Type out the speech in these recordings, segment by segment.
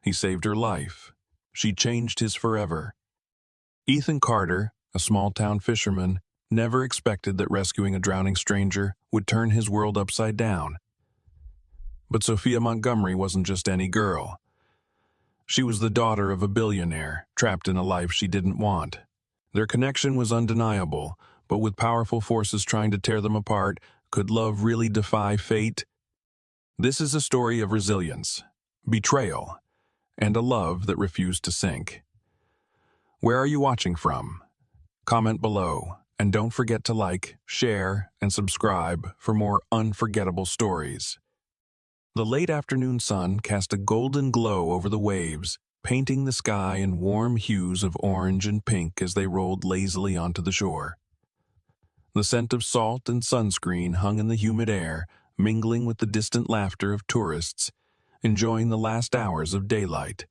He saved her life. She changed his forever. Ethan Carter, a small-town fisherman, never expected that rescuing a drowning stranger would turn his world upside down. But Sophia Montgomery wasn't just any girl. She was the daughter of a billionaire, trapped in a life she didn't want. Their connection was undeniable, but with powerful forces trying to tear them apart, could love really defy fate? This is a story of resilience, betrayal, and a love that refused to sink. Where are you watching from? Comment below, and don't forget to like, share, and subscribe for more unforgettable stories. The late afternoon sun cast a golden glow over the waves, painting the sky in warm hues of orange and pink as they rolled lazily onto the shore. The scent of salt and sunscreen hung in the humid air, mingling with the distant laughter of tourists, enjoying the last hours of daylight.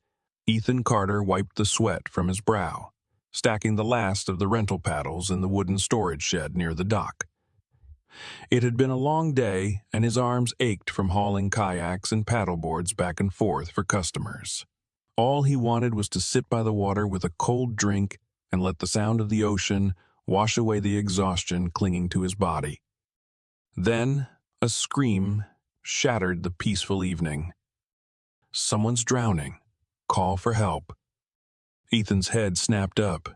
Ethan Carter wiped the sweat from his brow, stacking the last of the rental paddles in the wooden storage shed near the dock. It had been a long day, and his arms ached from hauling kayaks and paddleboards back and forth for customers. All he wanted was to sit by the water with a cold drink and let the sound of the ocean wash away the exhaustion clinging to his body. Then, a scream shattered the peaceful evening. Someone's drowning. Call for help. Ethan's head snapped up.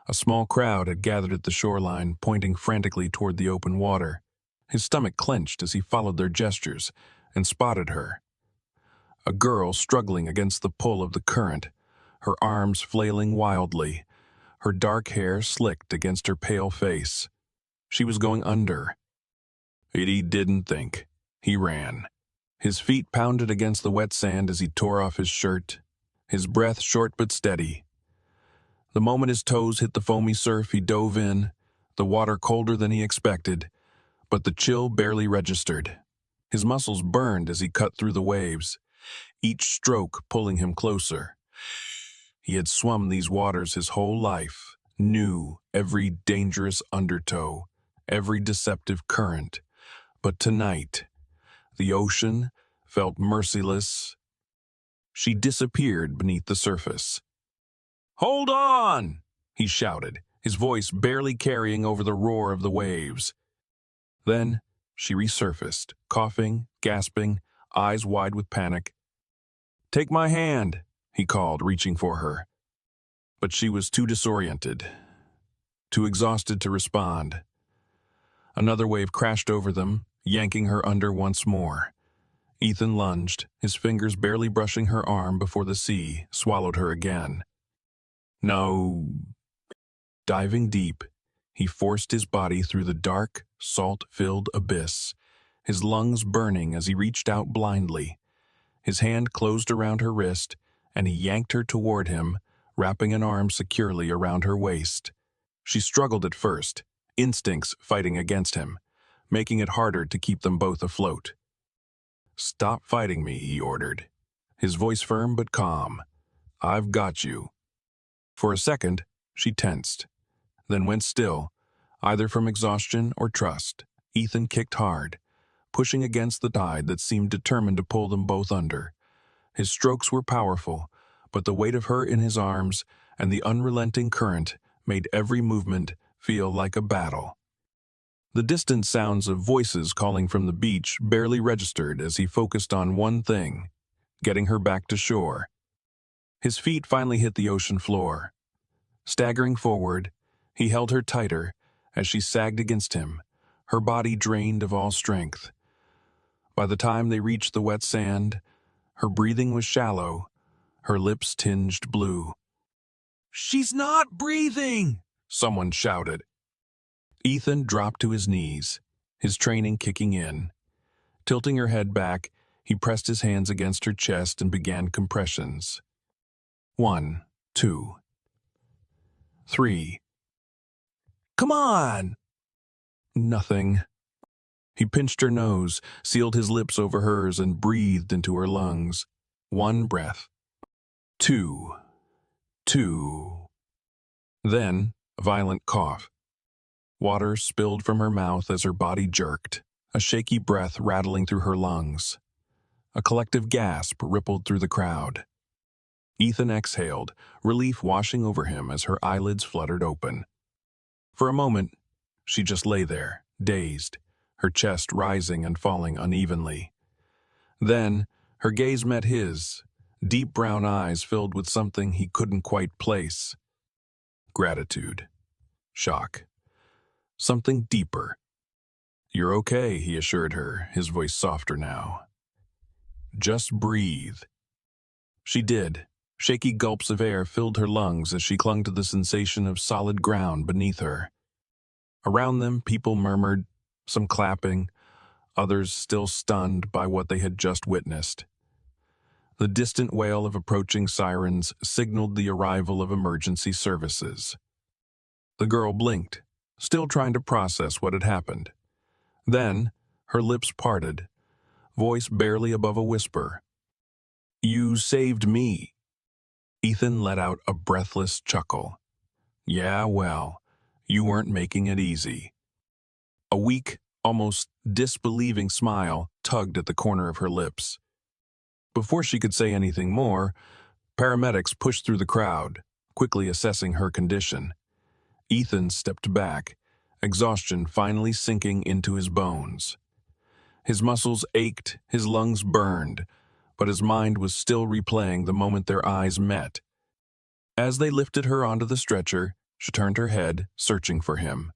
A small crowd had gathered at the shoreline, pointing frantically toward the open water. His stomach clenched as he followed their gestures and spotted her. A girl struggling against the pull of the current, her arms flailing wildly, her dark hair slicked against her pale face. She was going under. He didn't think. He ran. His feet pounded against the wet sand as he tore off his shirt, his breath short but steady. The moment his toes hit the foamy surf, he dove in, the water colder than he expected, but the chill barely registered. His muscles burned as he cut through the waves, each stroke pulling him closer. He had swum these waters his whole life, knew every dangerous undertow, every deceptive current. But tonight, the ocean felt merciless. She disappeared beneath the surface. "Hold on!" he shouted, his voice barely carrying over the roar of the waves. Then she resurfaced, coughing, gasping, eyes wide with panic. "Take my hand," he called, reaching for her. But she was too disoriented, too exhausted to respond. Another wave crashed over them, yanking her under once more. Ethan lunged, his fingers barely brushing her arm before the sea swallowed her again. No. Diving deep, he forced his body through the dark, salt-filled abyss, his lungs burning as he reached out blindly. His hand closed around her wrist, and he yanked her toward him, wrapping an arm securely around her waist. She struggled at first, instincts fighting against him, making it harder to keep them both afloat. "Stop fighting me," he ordered, his voice firm but calm. "I've got you." For a second, she tensed, then went still, either from exhaustion or trust. Ethan kicked hard, pushing against the tide that seemed determined to pull them both under. His strokes were powerful, but the weight of her in his arms and the unrelenting current made every movement feel like a battle. The distant sounds of voices calling from the beach barely registered as he focused on one thing: getting her back to shore. His feet finally hit the ocean floor. Staggering forward, he held her tighter as she sagged against him, her body drained of all strength. By the time they reached the wet sand, her breathing was shallow, her lips tinged blue. "She's not breathing!" someone shouted. Ethan dropped to his knees, his training kicking in. Tilting her head back, he pressed his hands against her chest and began compressions. 1, 2, 3. "Come on!" Nothing. He pinched her nose, sealed his lips over hers, and breathed into her lungs. 1 breath. 2. 2. Then, a violent cough. Water spilled from her mouth as her body jerked, a shaky breath rattling through her lungs. A collective gasp rippled through the crowd. Ethan exhaled, relief washing over him as her eyelids fluttered open. For a moment, she just lay there, dazed, her chest rising and falling unevenly. Then, her gaze met his, deep brown eyes filled with something he couldn't quite place. Gratitude. Shock. Something deeper. "You're okay," he assured her, his voice softer now. "Just breathe." She did. Shaky gulps of air filled her lungs as she clung to the sensation of solid ground beneath her. Around them, people murmured, some clapping, others still stunned by what they had just witnessed. The distant wail of approaching sirens signaled the arrival of emergency services. The girl blinked, still trying to process what had happened. Then, her lips parted, voice barely above a whisper. "You saved me." Ethan let out a breathless chuckle. "Yeah, well, you weren't making it easy." A weak, almost disbelieving smile tugged at the corner of her lips. Before she could say anything more, paramedics pushed through the crowd, quickly assessing her condition. Ethan stepped back, exhaustion finally sinking into his bones. His muscles ached, his lungs burned, but his mind was still replaying the moment their eyes met. As they lifted her onto the stretcher, she turned her head, searching for him.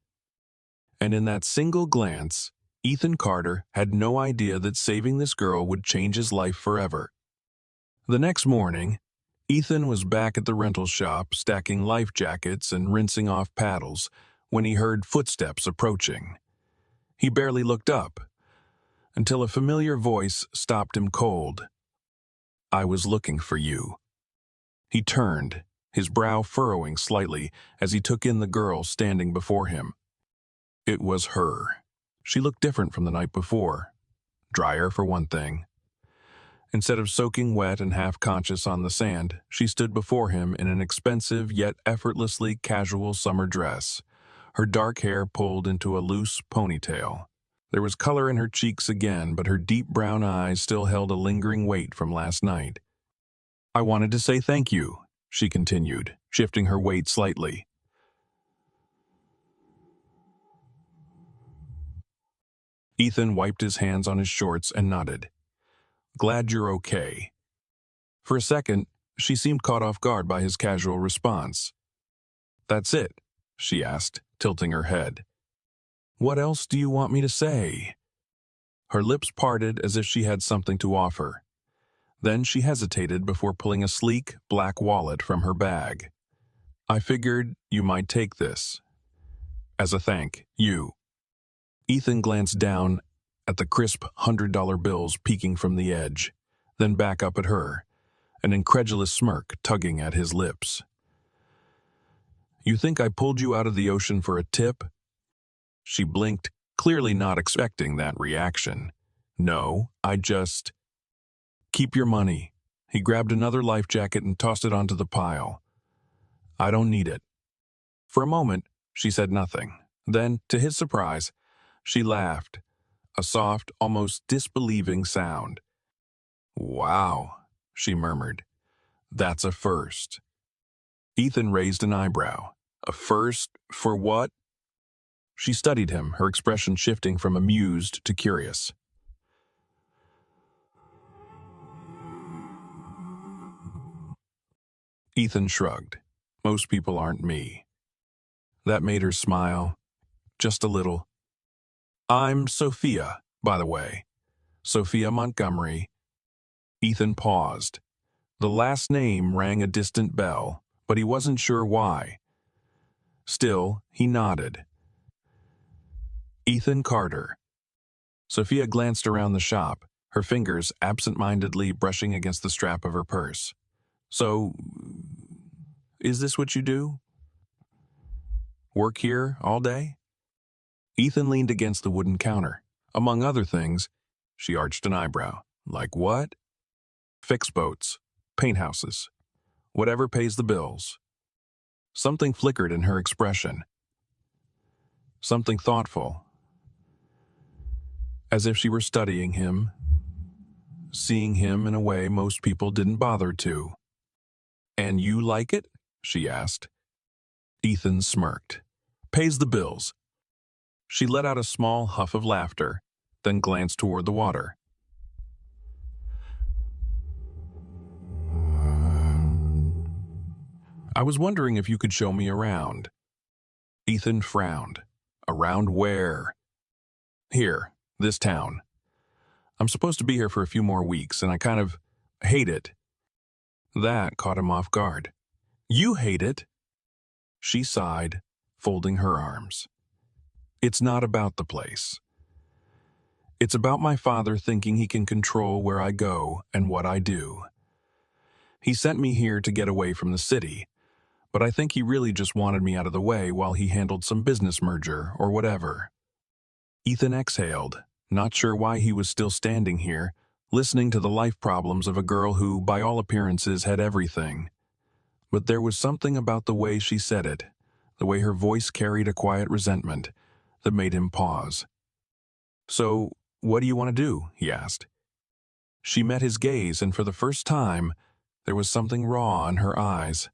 And in that single glance, Ethan Carter had no idea that saving this girl would change his life forever. The next morning, Ethan was back at the rental shop stacking life jackets and rinsing off paddles when he heard footsteps approaching. He barely looked up until a familiar voice stopped him cold. "I was looking for you." He turned, his brow furrowing slightly as he took in the girl standing before him. It was her. She looked different from the night before. Drier, for one thing. Instead of soaking wet and half-conscious on the sand, she stood before him in an expensive yet effortlessly casual summer dress, her dark hair pulled into a loose ponytail. There was color in her cheeks again, but her deep brown eyes still held a lingering weight from last night. "I wanted to say thank you," she continued, shifting her weight slightly. Ethan wiped his hands on his shorts and nodded. "Glad you're okay." For a second, she seemed caught off guard by his casual response. "That's it?" she asked, tilting her head. "What else do you want me to say?" Her lips parted as if she had something to offer. Then she hesitated before pulling a sleek, black wallet from her bag. "I figured you might take this. As a thank you." Ethan glanced down at the crisp $100 bills peeking from the edge, then back up at her, an incredulous smirk tugging at his lips. "You think I pulled you out of the ocean for a tip?" She blinked, clearly not expecting that reaction. "No, I just—" "Keep your money." He grabbed another life jacket and tossed it onto the pile. "I don't need it." For a moment, she said nothing. Then, to his surprise, she laughed, a soft, almost disbelieving sound. "Wow," she murmured. "That's a first." Ethan raised an eyebrow. "A first for what?" She studied him, her expression shifting from amused to curious. Ethan shrugged. "Most people aren't me." That made her smile, just a little. "I'm Sophia, by the way. Sophia Montgomery." Ethan paused. The last name rang a distant bell, but he wasn't sure why. Still, he nodded. "Ethan Carter." Sophia glanced around the shop, her fingers absent-mindedly brushing against the strap of her purse. "So, is this what you do? Work here all day?" Ethan leaned against the wooden counter. "Among other things," she arched an eyebrow. "Like what?" "Fix boats, paint houses, whatever pays the bills." Something flickered in her expression. Something thoughtful. As if she were studying him, seeing him in a way most people didn't bother to. "And you like it?" she asked. Ethan smirked. "Pays the bills." She let out a small huff of laughter, then glanced toward the water. "I was wondering if you could show me around." Ethan frowned. "Around where?" "Here, this town. I'm supposed to be here for a few more weeks, and I kind of hate it." That caught him off guard. "You hate it?" She sighed, folding her arms. "It's not about the place. It's about my father thinking he can control where I go and what I do. He sent me here to get away from the city, but I think he really just wanted me out of the way while he handled some business merger or whatever." Ethan exhaled, not sure why he was still standing here, listening to the life problems of a girl who, by all appearances, had everything. But there was something about the way she said it, the way her voice carried a quiet resentment, that made him pause. "So, what do you want to do?" he asked. She met his gaze, and for the first time, there was something raw in her eyes.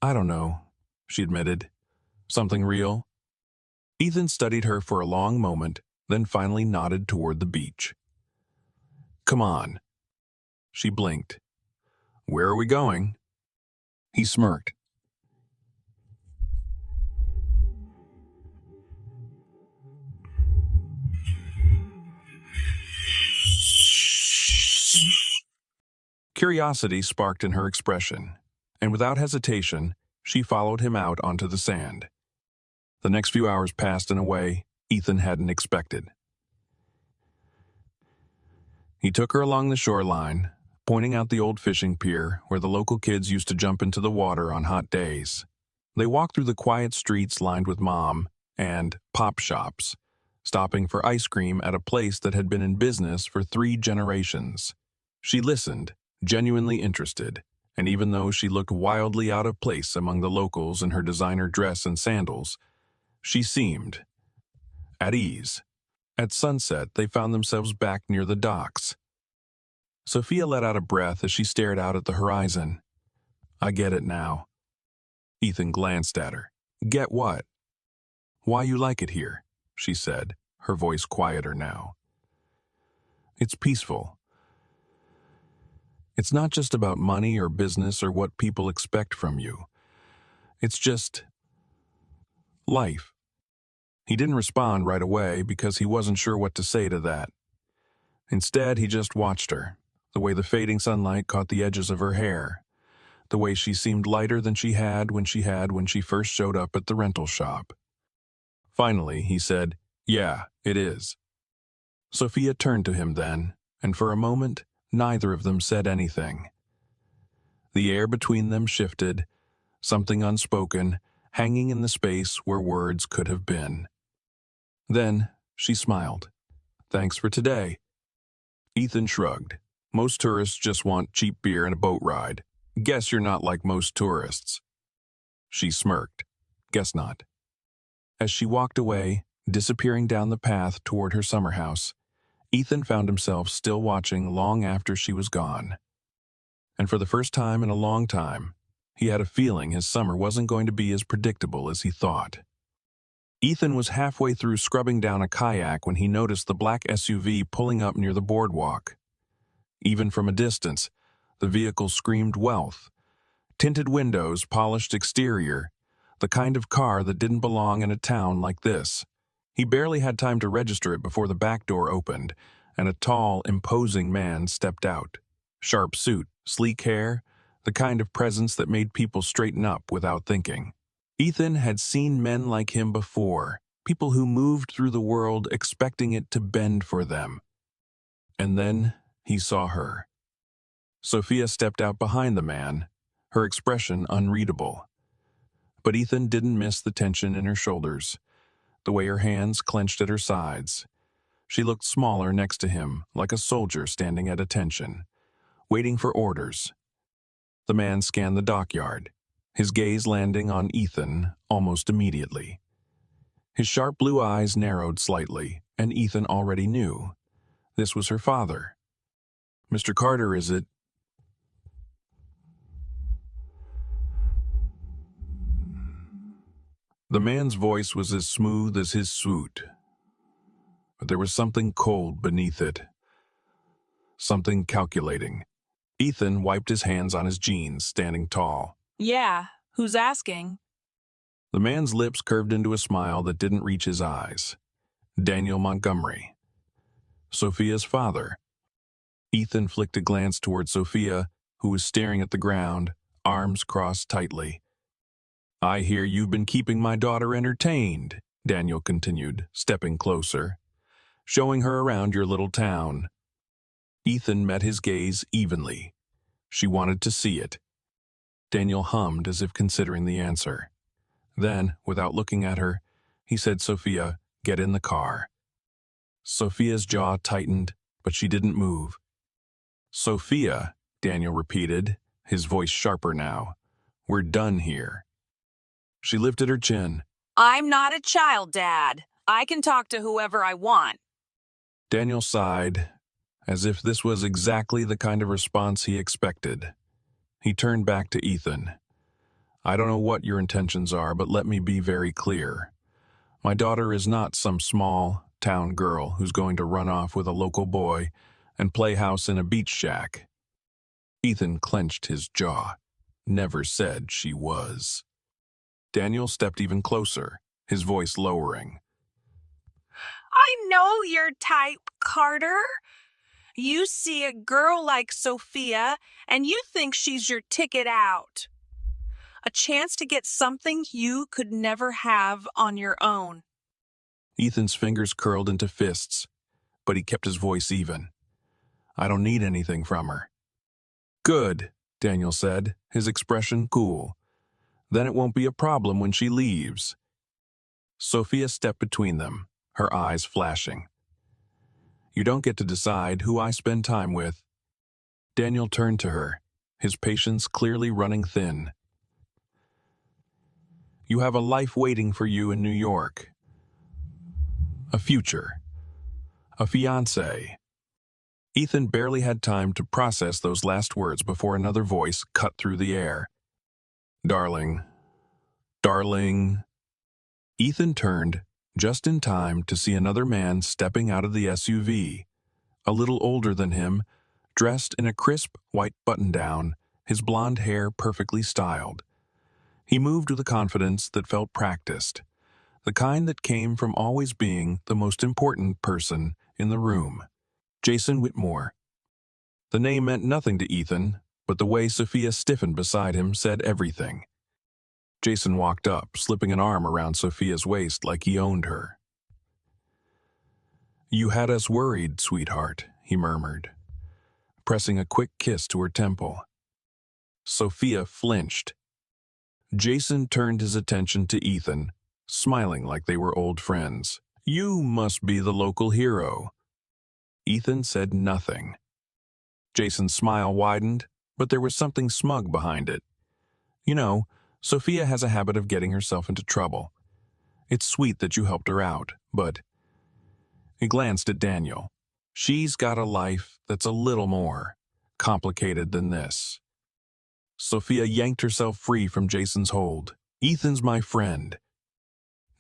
"I don't know," she admitted. "Something real?" Ethan studied her for a long moment, then finally nodded toward the beach. "Come on." She blinked. "Where are we going?" He smirked. Curiosity sparked in her expression, and without hesitation, she followed him out onto the sand. The next few hours passed in a way Ethan hadn't expected. He took her along the shoreline, pointing out the old fishing pier where the local kids used to jump into the water on hot days. They walked through the quiet streets lined with mom and pop shops, stopping for ice cream at a place that had been in business for 3 generations. She listened, genuinely interested, and even though she looked wildly out of place among the locals in her designer dress and sandals, she seemed at ease. At sunset, they found themselves back near the docks. Sophia let out a breath as she stared out at the horizon. "I get it now." Ethan glanced at her. "Get what?" "Why you like it here," she said, her voice quieter now. "It's peaceful. It's not just about money or business or what people expect from you. It's just life." He didn't respond right away because he wasn't sure what to say to that. Instead, he just watched her, the way the fading sunlight caught the edges of her hair, the way she seemed lighter than she had when she first showed up at the rental shop. Finally, he said, "Yeah, it is." Sophia turned to him then, and for a moment, neither of them said anything. The air between them shifted, something unspoken, hanging in the space where words could have been. Then, she smiled. "Thanks for today." Ethan shrugged. "Most tourists just want cheap beer and a boat ride. Guess you're not like most tourists." She smirked. "Guess not." As she walked away, disappearing down the path toward her summer house, Ethan found himself still watching long after she was gone. And for the first time in a long time, he had a feeling his summer wasn't going to be as predictable as he thought. Ethan was halfway through scrubbing down a kayak when he noticed the black SUV pulling up near the boardwalk. Even from a distance, the vehicle screamed wealth. Tinted windows, polished exterior, the kind of car that didn't belong in a town like this. He barely had time to register it before the back door opened, and a tall, imposing man stepped out. Sharp suit, sleek hair, the kind of presence that made people straighten up without thinking. Ethan had seen men like him before, people who moved through the world expecting it to bend for them. And then he saw her. Sophia stepped out behind the man, her expression unreadable. But Ethan didn't miss the tension in her shoulders, the way her hands clenched at her sides. She looked smaller next to him, like a soldier standing at attention, waiting for orders. The man scanned the dockyard, his gaze landing on Ethan almost immediately. His sharp blue eyes narrowed slightly, and Ethan already knew. This was her father. "Mr. Carter, is it?" The man's voice was as smooth as his suit, but there was something cold beneath it, something calculating. Ethan wiped his hands on his jeans, standing tall. Yeah, who's asking? The man's lips curved into a smile that didn't reach his eyes. Daniel Montgomery. Sophia's father. Ethan flicked a glance toward Sophia, who was staring at the ground, arms crossed tightly. I hear you've been keeping my daughter entertained, Daniel continued, stepping closer, showing her around your little town. Ethan met his gaze evenly. She wanted to see it. Daniel hummed as if considering the answer. Then, without looking at her, he said, Sophia, get in the car. Sophia's jaw tightened, but she didn't move. Sophia, Daniel repeated, his voice sharper now. We're done here. She lifted her chin. I'm not a child, Dad. I can talk to whoever I want. Daniel sighed, as if this was exactly the kind of response he expected. He turned back to Ethan. I don't know what your intentions are, but let me be very clear. My daughter is not some small town girl who's going to run off with a local boy and play house in a beach shack. Ethan clenched his jaw. Never said she was. Daniel stepped even closer, his voice lowering. I know your type, Carter. You see a girl like Sophia, and you think she's your ticket out. A chance to get something you could never have on your own. Ethan's fingers curled into fists, but he kept his voice even. I don't need anything from her. Good, Daniel said, his expression cool. Then it won't be a problem when she leaves. Sophia stepped between them, her eyes flashing. You don't get to decide who I spend time with. Daniel turned to her, his patience clearly running thin. You have a life waiting for you in New York. A future. A fiancé. Ethan barely had time to process those last words before another voice cut through the air. Darling. Darling. Ethan turned, just in time to see another man stepping out of the SUV. A little older than him, dressed in a crisp white button-down, his blonde hair perfectly styled. He moved with a confidence that felt practiced, the kind that came from always being the most important person in the room. Jason Whitmore. The name meant nothing to Ethan, but the way Sophia stiffened beside him said everything. Jason walked up, slipping an arm around Sophia's waist like he owned her. You had us worried, sweetheart, he murmured, pressing a quick kiss to her temple. Sophia flinched. Jason turned his attention to Ethan, smiling like they were old friends. You must be the local hero. Ethan said nothing. Jason's smile widened, but there was something smug behind it. You know, Sophia has a habit of getting herself into trouble. It's sweet that you helped her out, but... He glanced at Daniel. She's got a life that's a little more complicated than this. Sophia yanked herself free from Jason's hold. Ethan's my friend.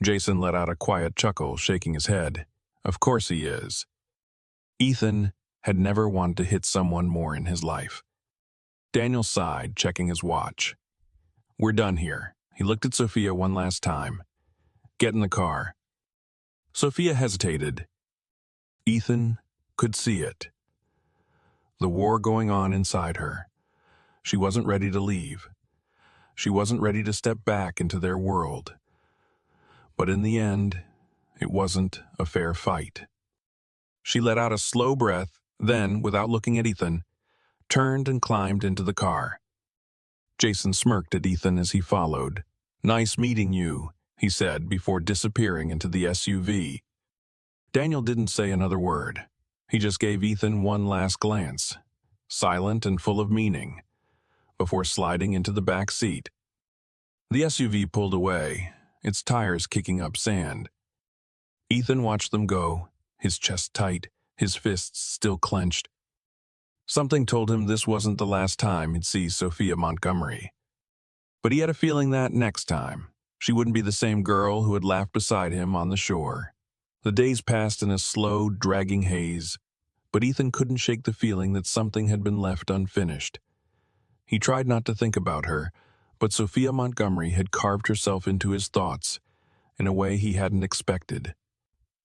Jason let out a quiet chuckle, shaking his head. Of course he is. Ethan had never wanted to hit someone more in his life. Daniel sighed, checking his watch. We're done here. He looked at Sophia one last time. Get in the car. Sophia hesitated. Ethan could see it. The war going on inside her. She wasn't ready to leave. She wasn't ready to step back into their world. But in the end, it wasn't a fair fight. She let out a slow breath, then, without looking at Ethan, turned and climbed into the car. Jason smirked at Ethan as he followed. Nice meeting you, he said before disappearing into the SUV. Daniel didn't say another word. He just gave Ethan one last glance, silent and full of meaning, before sliding into the back seat. The SUV pulled away, its tires kicking up sand. Ethan watched them go, his chest tight, his fists still clenched. Something told him this wasn't the last time he'd see Sophia Montgomery. But he had a feeling that next time, She wouldn't be the same girl who had laughed beside him on the shore. The days passed in a slow, dragging haze, but Ethan couldn't shake the feeling that something had been left unfinished. He tried not to think about her, but Sophia Montgomery had carved herself into his thoughts in a way he hadn't expected.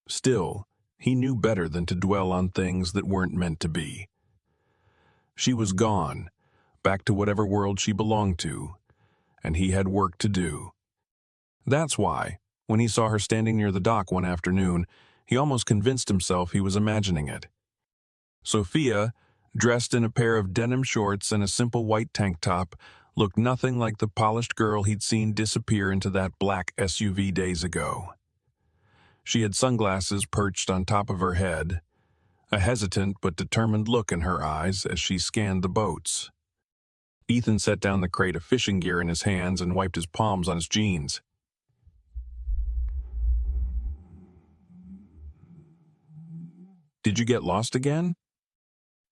Still, he knew better than to dwell on things that weren't meant to be. She was gone, back to whatever world she belonged to, and he had work to do. That's why, when he saw her standing near the dock one afternoon, he almost convinced himself he was imagining it. Sophia, dressed in a pair of denim shorts and a simple white tank top, looked nothing like the polished girl he'd seen disappear into that black SUV days ago. She had sunglasses perched on top of her head, a hesitant but determined look in her eyes as she scanned the boats. Ethan set down the crate of fishing gear in his hands and wiped his palms on his jeans. "Did you get lost again?"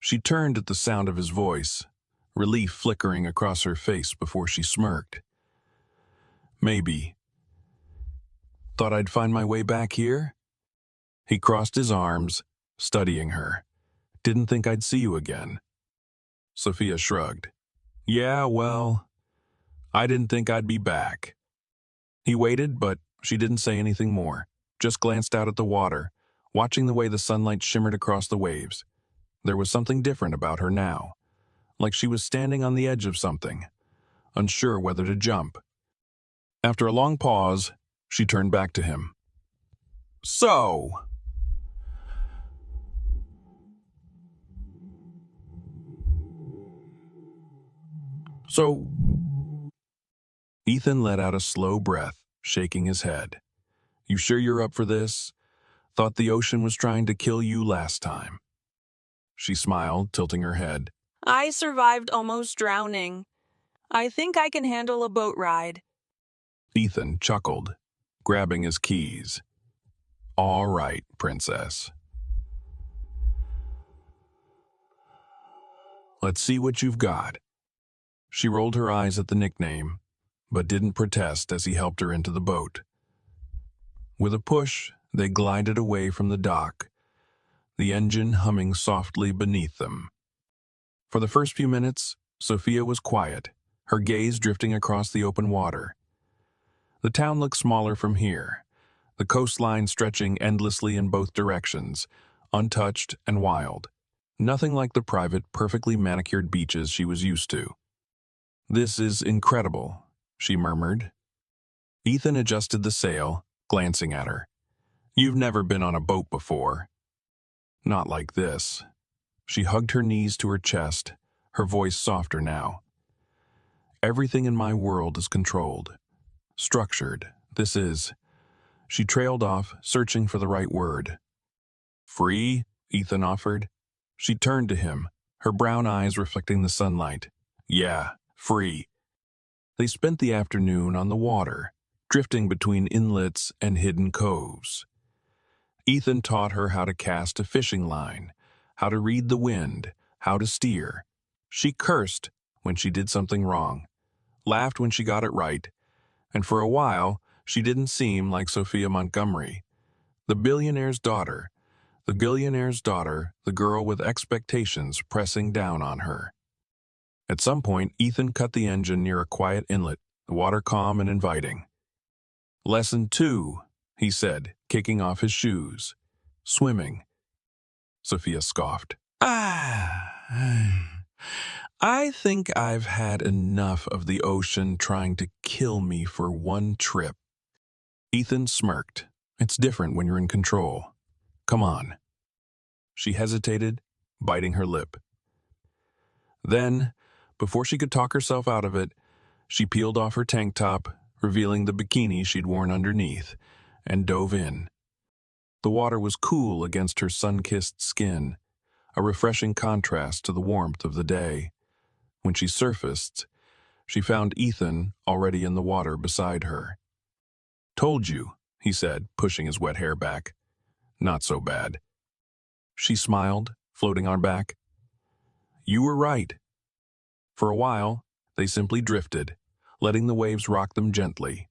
She turned at the sound of his voice, relief flickering across her face before she smirked. "Maybe. Thought I'd find my way back here?" He crossed his arms, studying her. "Didn't think I'd see you again." Sophia shrugged. "Yeah, well, I didn't think I'd be back." He waited, but she didn't say anything more, just glanced out at the water, watching the way the sunlight shimmered across the waves. There was something different about her now, like she was standing on the edge of something, unsure whether to jump. After a long pause, she turned back to him. So Ethan let out a slow breath, shaking his head. "You sure you're up for this? Thought the ocean was trying to kill you last time." She smiled, tilting her head. I survived almost drowning. I think I can handle a boat ride. Ethan chuckled, grabbing his keys. "All right, princess. Let's see what you've got." She rolled her eyes at the nickname, but didn't protest as he helped her into the boat. With a push, they glided away from the dock, the engine humming softly beneath them. For the first few minutes, Sophia was quiet, her gaze drifting across the open water. The town looked smaller from here, the coastline stretching endlessly in both directions, untouched and wild. Nothing like the private, perfectly manicured beaches she was used to. "This is incredible," she murmured. Ethan adjusted the sail, glancing at her. "You've never been on a boat before." "Not like this." She hugged her knees to her chest, her voice softer now. "Everything in my world is controlled, structured. This is..." She trailed off, searching for the right word. "Free?" Ethan offered. She turned to him, her brown eyes reflecting the sunlight. "Yeah, free." They spent the afternoon on the water, drifting between inlets and hidden coves. Ethan taught her how to cast a fishing line, how to read the wind, how to steer. She cursed when she did something wrong, laughed when she got it right, and for a while she didn't seem like Sophia Montgomery, the billionaire's daughter, the girl with expectations pressing down on her. At some point, Ethan cut the engine near a quiet inlet, the water calm and inviting. "Lesson 2, he said, kicking off his shoes. "Swimming." Sophia scoffed. "I think I've had enough of the ocean trying to kill me for one trip." Ethan smirked. "It's different when you're in control. Come on." She hesitated, biting her lip. Then, before she could talk herself out of it, she peeled off her tank top, revealing the bikini she'd worn underneath, and dove in. The water was cool against her sun-kissed skin, a refreshing contrast to the warmth of the day. When she surfaced, she found Ethan already in the water beside her. "Told you," he said, pushing his wet hair back. "Not so bad." She smiled, floating on back. "You were right." For a while, they simply drifted, letting the waves rock them gently.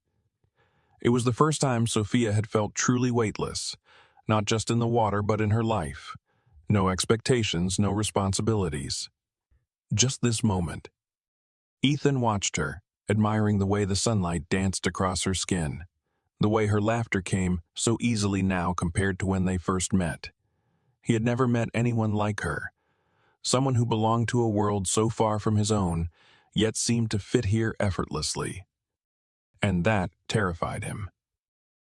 It was the first time Sophia had felt truly weightless, not just in the water but in her life. No expectations, no responsibilities. Just this moment. Ethan watched her, admiring the way the sunlight danced across her skin, the way her laughter came so easily now compared to when they first met. He had never met anyone like her, someone who belonged to a world so far from his own, yet seemed to fit here effortlessly. And that terrified him.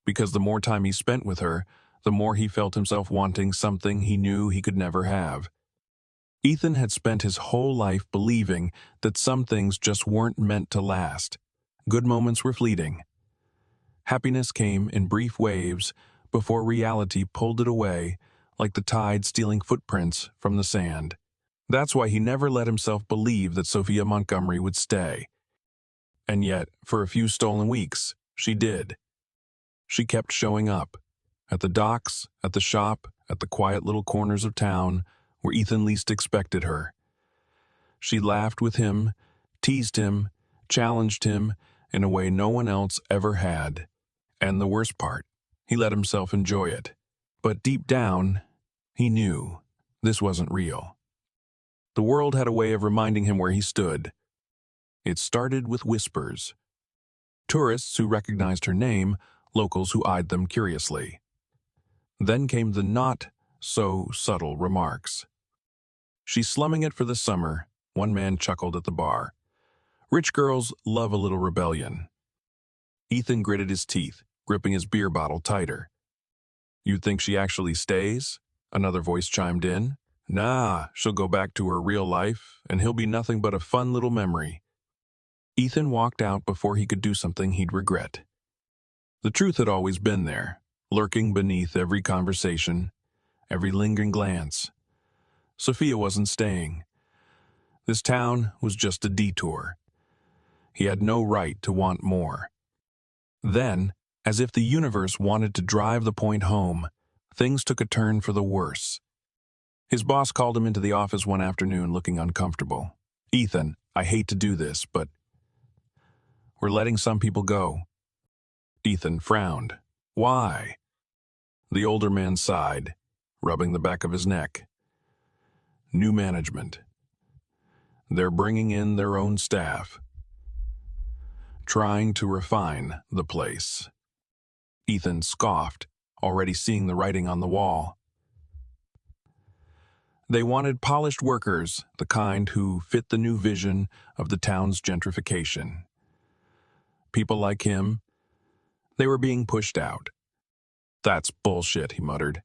Because the more time he spent with her, the more he felt himself wanting something he knew he could never have. Ethan had spent his whole life believing that some things just weren't meant to last. Good moments were fleeting. Happiness came in brief waves before reality pulled it away like the tide stealing footprints from the sand. That's why he never let himself believe that Sophia Montgomery would stay. And yet, for a few stolen weeks, she did. She kept showing up. At the docks, at the shop, at the quiet little corners of town, where Ethan least expected her. She laughed with him, teased him, challenged him in a way no one else ever had. And the worst part, he let himself enjoy it. But deep down, he knew this wasn't real. The world had a way of reminding him where he stood. It started with whispers. Tourists who recognized her name, locals who eyed them curiously. Then came the not-so-subtle remarks. "She's slumming it for the summer," one man chuckled at the bar. "Rich girls love a little rebellion." Ethan gritted his teeth, gripping his beer bottle tighter. "You think she actually stays?" Another voice chimed in. "Nah, she'll go back to her real life, and he'll be nothing but a fun little memory." Ethan walked out before he could do something he'd regret. The truth had always been there, lurking beneath every conversation, every lingering glance. Sophia wasn't staying. This town was just a detour. He had no right to want more. Then, as if the universe wanted to drive the point home, things took a turn for the worse. His boss called him into the office one afternoon looking uncomfortable. "Ethan, I hate to do this, but we're letting some people go." Ethan frowned. "Why?" The older man sighed, rubbing the back of his neck. "New management. They're bringing in their own staff. Trying to refine the place." Ethan scoffed, already seeing the writing on the wall. They wanted polished workers, the kind who fit the new vision of the town's gentrification. People like him, they were being pushed out. "That's bullshit," he muttered.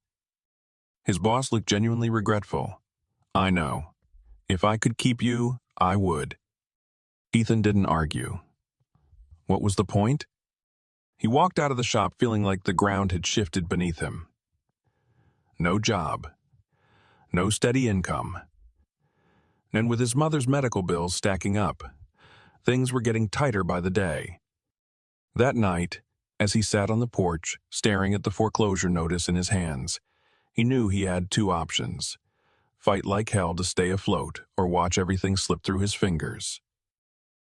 His boss looked genuinely regretful. "I know. If I could keep you, I would." Ethan didn't argue. What was the point? He walked out of the shop feeling like the ground had shifted beneath him. No job. No steady income. And with his mother's medical bills stacking up, things were getting tighter by the day. That night, as he sat on the porch, staring at the foreclosure notice in his hands, he knew he had two options: fight like hell to stay afloat or watch everything slip through his fingers.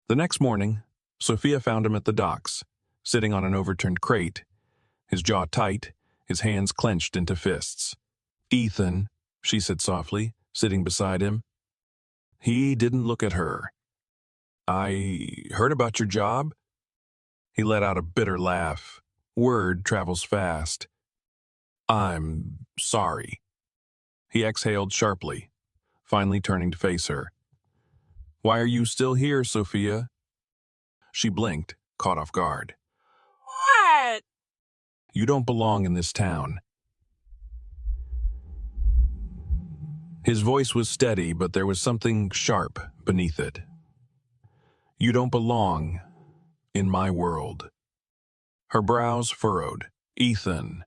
The next morning, Sophia found him at the docks, sitting on an overturned crate, his jaw tight, his hands clenched into fists. "Ethan," she said softly, sitting beside him. He didn't look at her. "I heard about your job?" He let out a bitter laugh. Word travels fast. "I'm sorry." He exhaled sharply, finally turning to face her. "Why are you still here, Sophia?" She blinked, caught off guard. What? "You don't belong in this town." His voice was steady, but there was something sharp beneath it. "You don't belong in my world." Her brows furrowed. "Ethan,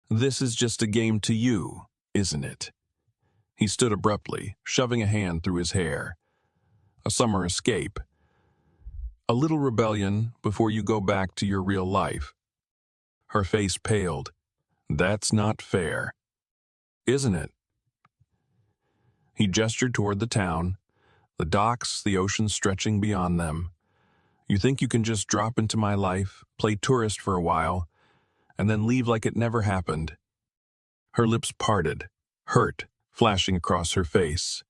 this is just a game to you, isn't it?" He stood abruptly, shoving a hand through his hair. "A summer escape. A little rebellion before you go back to your real life." Her face paled. "That's not fair, isn't it?" He gestured toward the town, the docks, the ocean stretching beyond them. You think you can just drop into my life, play tourist for a while, and then leave like it never happened?" Her lips parted, hurt flashing across her face.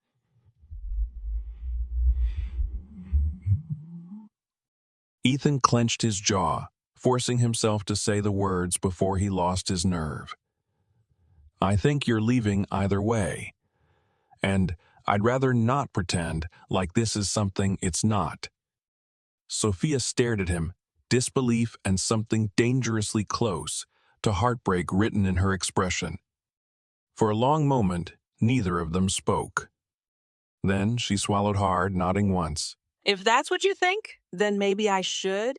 Ethan clenched his jaw, forcing himself to say the words before he lost his nerve. "I think you're leaving either way. And I'd rather not pretend like this is something it's not." Sophia stared at him, disbelief and something dangerously close to heartbreak written in her expression. For a long moment, neither of them spoke. Then she swallowed hard, nodding once. "If that's what you think, then maybe I should."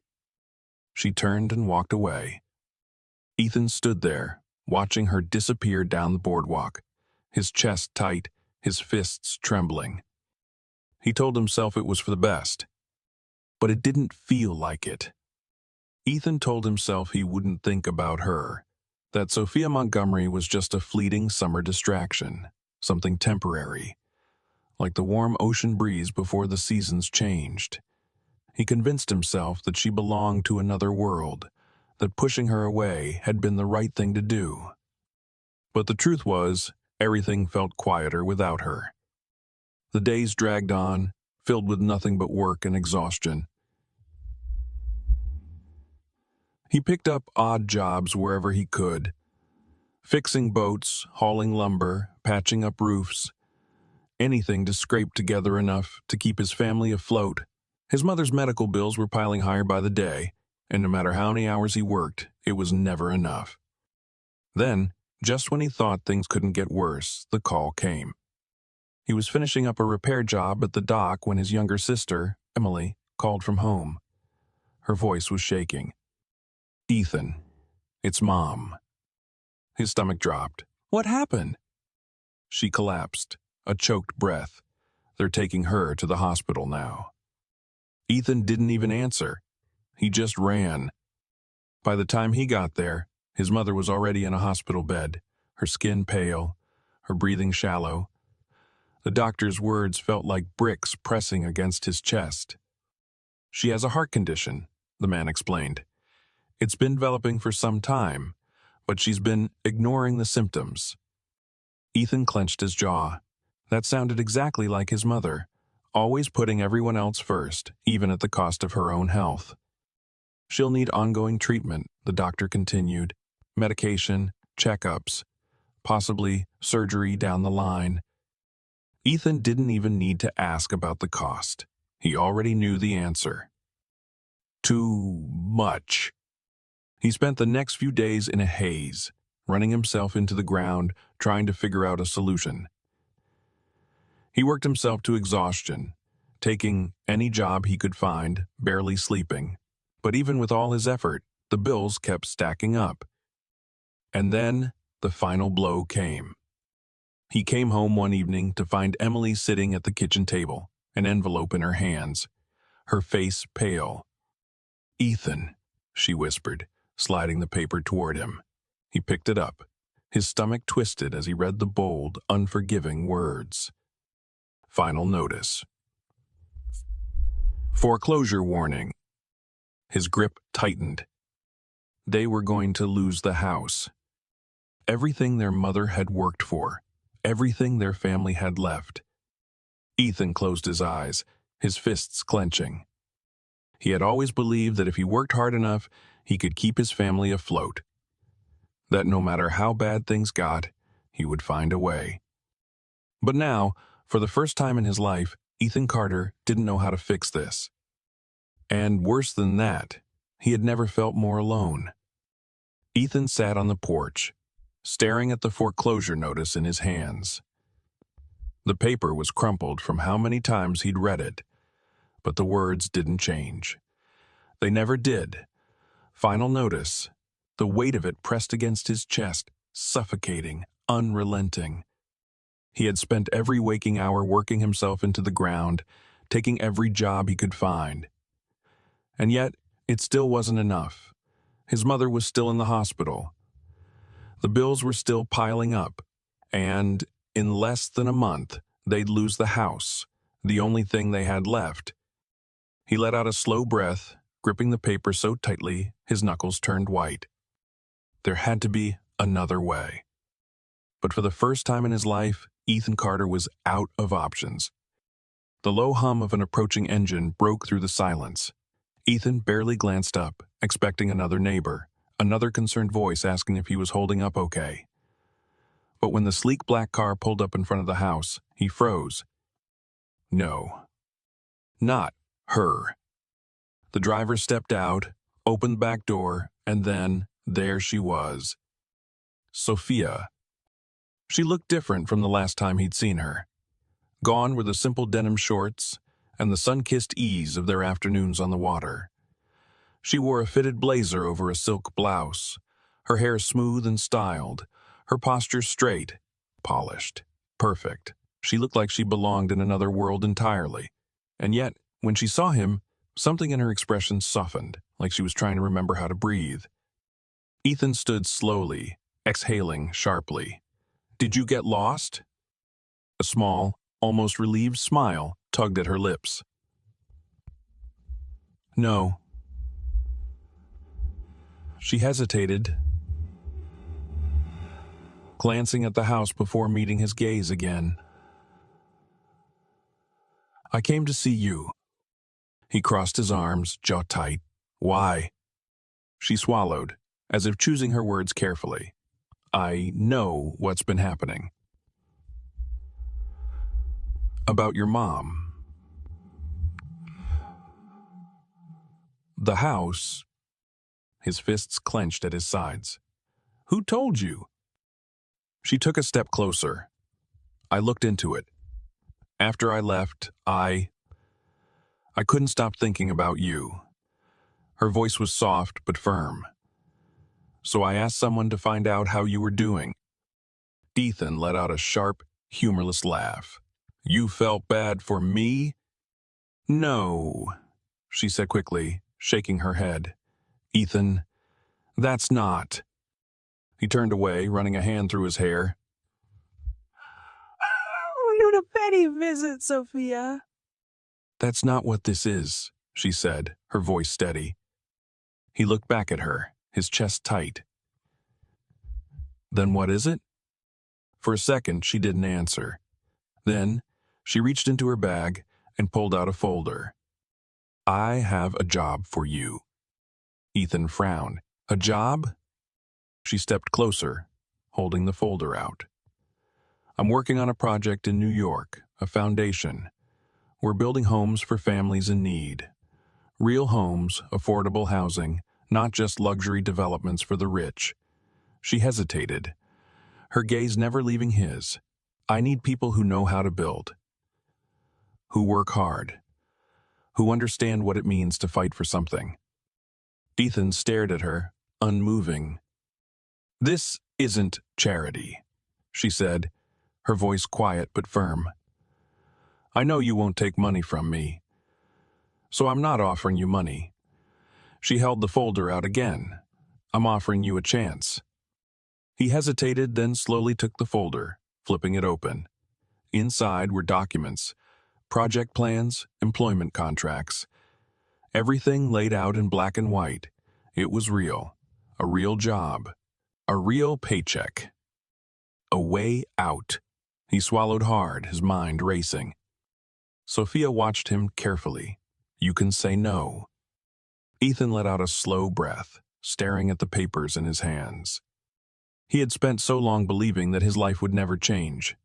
She turned and walked away. Ethan stood there, watching her disappear down the boardwalk, his chest tight, his fists trembling. He told himself it was for the best, but it didn't feel like it. Ethan told himself he wouldn't think about her, that Sophia Montgomery was just a fleeting summer distraction, something temporary, like the warm ocean breeze before the seasons changed. He convinced himself that she belonged to another world, that pushing her away had been the right thing to do. But the truth was, everything felt quieter without her. The days dragged on, filled with nothing but work and exhaustion. He picked up odd jobs wherever he could, fixing boats, hauling lumber, patching up roofs, anything to scrape together enough to keep his family afloat. His mother's medical bills were piling higher by the day, and no matter how many hours he worked, it was never enough. Then, just when he thought things couldn't get worse, the call came. He was finishing up a repair job at the dock when his younger sister, Emily, called from home. Her voice was shaking. "Ethan, it's Mom." His stomach dropped. "What happened?" She collapsed, a choked breath. "They're taking her to the hospital now." Ethan didn't even answer. He just ran. By the time he got there, his mother was already in a hospital bed, her skin pale, her breathing shallow. The doctor's words felt like bricks pressing against his chest. "She has a heart condition," the man explained. "It's been developing for some time, but she's been ignoring the symptoms." Ethan clenched his jaw. That sounded exactly like his mother, always putting everyone else first, even at the cost of her own health. "She'll need ongoing treatment," the doctor continued. "Medication, checkups, possibly surgery down the line." Ethan didn't even need to ask about the cost. He already knew the answer. Too much. He spent the next few days in a haze, running himself into the ground, trying to figure out a solution. He worked himself to exhaustion, taking any job he could find, barely sleeping. But even with all his effort, the bills kept stacking up. And then the final blow came. He came home one evening to find Emily sitting at the kitchen table, an envelope in her hands, her face pale. "Ethan," she whispered, sliding the paper toward him. He picked it up. His stomach twisted as he read the bold, unforgiving words. Final notice. Foreclosure warning. His grip tightened. They were going to lose the house. Everything their mother had worked for, everything their family had left. Ethan closed his eyes, his fists clenching. He had always believed that if he worked hard enough, he could keep his family afloat. That no matter how bad things got, he would find a way. But now, for the first time in his life, Ethan Carter didn't know how to fix this. And worse than that, he had never felt more alone. Ethan sat on the porch, staring at the foreclosure notice in his hands. The paper was crumpled from how many times he'd read it, but the words didn't change. They never did. Final notice. The weight of it pressed against his chest, suffocating, unrelenting. He had spent every waking hour working himself into the ground, taking every job he could find. And yet, it still wasn't enough. His mother was still in the hospital. The bills were still piling up, and in less than a month, they'd lose the house, the only thing they had left. He let out a slow breath, gripping the paper so tightly his knuckles turned white. There had to be another way. But for the first time in his life, Ethan Carter was out of options. The low hum of an approaching engine broke through the silence. Ethan barely glanced up, expecting another neighbor, another concerned voice asking if he was holding up okay. But when the sleek black car pulled up in front of the house, he froze. No. Not her. The driver stepped out, opened the back door, and then there she was. Sophia. She looked different from the last time he'd seen her. Gone were the simple denim shorts and the sun-kissed ease of their afternoons on the water. She wore a fitted blazer over a silk blouse, her hair smooth and styled, her posture straight, polished, perfect. She looked like she belonged in another world entirely. And yet, when she saw him, something in her expression softened, like she was trying to remember how to breathe. Ethan stood slowly, exhaling sharply. "Did you get lost?" A small, almost relieved smile tugged at her lips. "No." She hesitated, glancing at the house before meeting his gaze again. "I came to see you." He crossed his arms, jaw tight. "Why?" She swallowed, as if choosing her words carefully. "I know what's been happening." "About your mom." "The house." His fists clenched at his sides. "Who told you?" She took a step closer. "I looked into it. After I left, I couldn't stop thinking about you." Her voice was soft but firm. "So I asked someone to find out how you were doing." Ethan let out a sharp, humorless laugh. "You felt bad for me?" "No," she said quickly, shaking her head. "Ethan, that's not." He turned away, running a hand through his hair. "Oh, a petty visit, Sophia." "That's not what this is," she said, her voice steady. He looked back at her, his chest tight. "Then what is it?" For a second, she didn't answer. Then, she reached into her bag and pulled out a folder. "I have a job for you." Ethan frowned. "A job?" She stepped closer, holding the folder out. "I'm working on a project in New York, a foundation. We're building homes for families in need. Real homes, affordable housing, not just luxury developments for the rich." She hesitated, her gaze never leaving his. "I need people who know how to build, who work hard, who understand what it means to fight for something." Ethan stared at her, unmoving. "This isn't charity," she said, her voice quiet but firm. "I know you won't take money from me, so I'm not offering you money." She held the folder out again. "I'm offering you a chance." He hesitated, then slowly took the folder, flipping it open. Inside were documents, project plans, employment contracts. Everything laid out in black and white. It was real. A real job. A real paycheck. A way out. He swallowed hard, his mind racing. Sophia watched him carefully. "You can say no." Ethan let out a slow breath, staring at the papers in his hands. He had spent so long believing that his life would never change,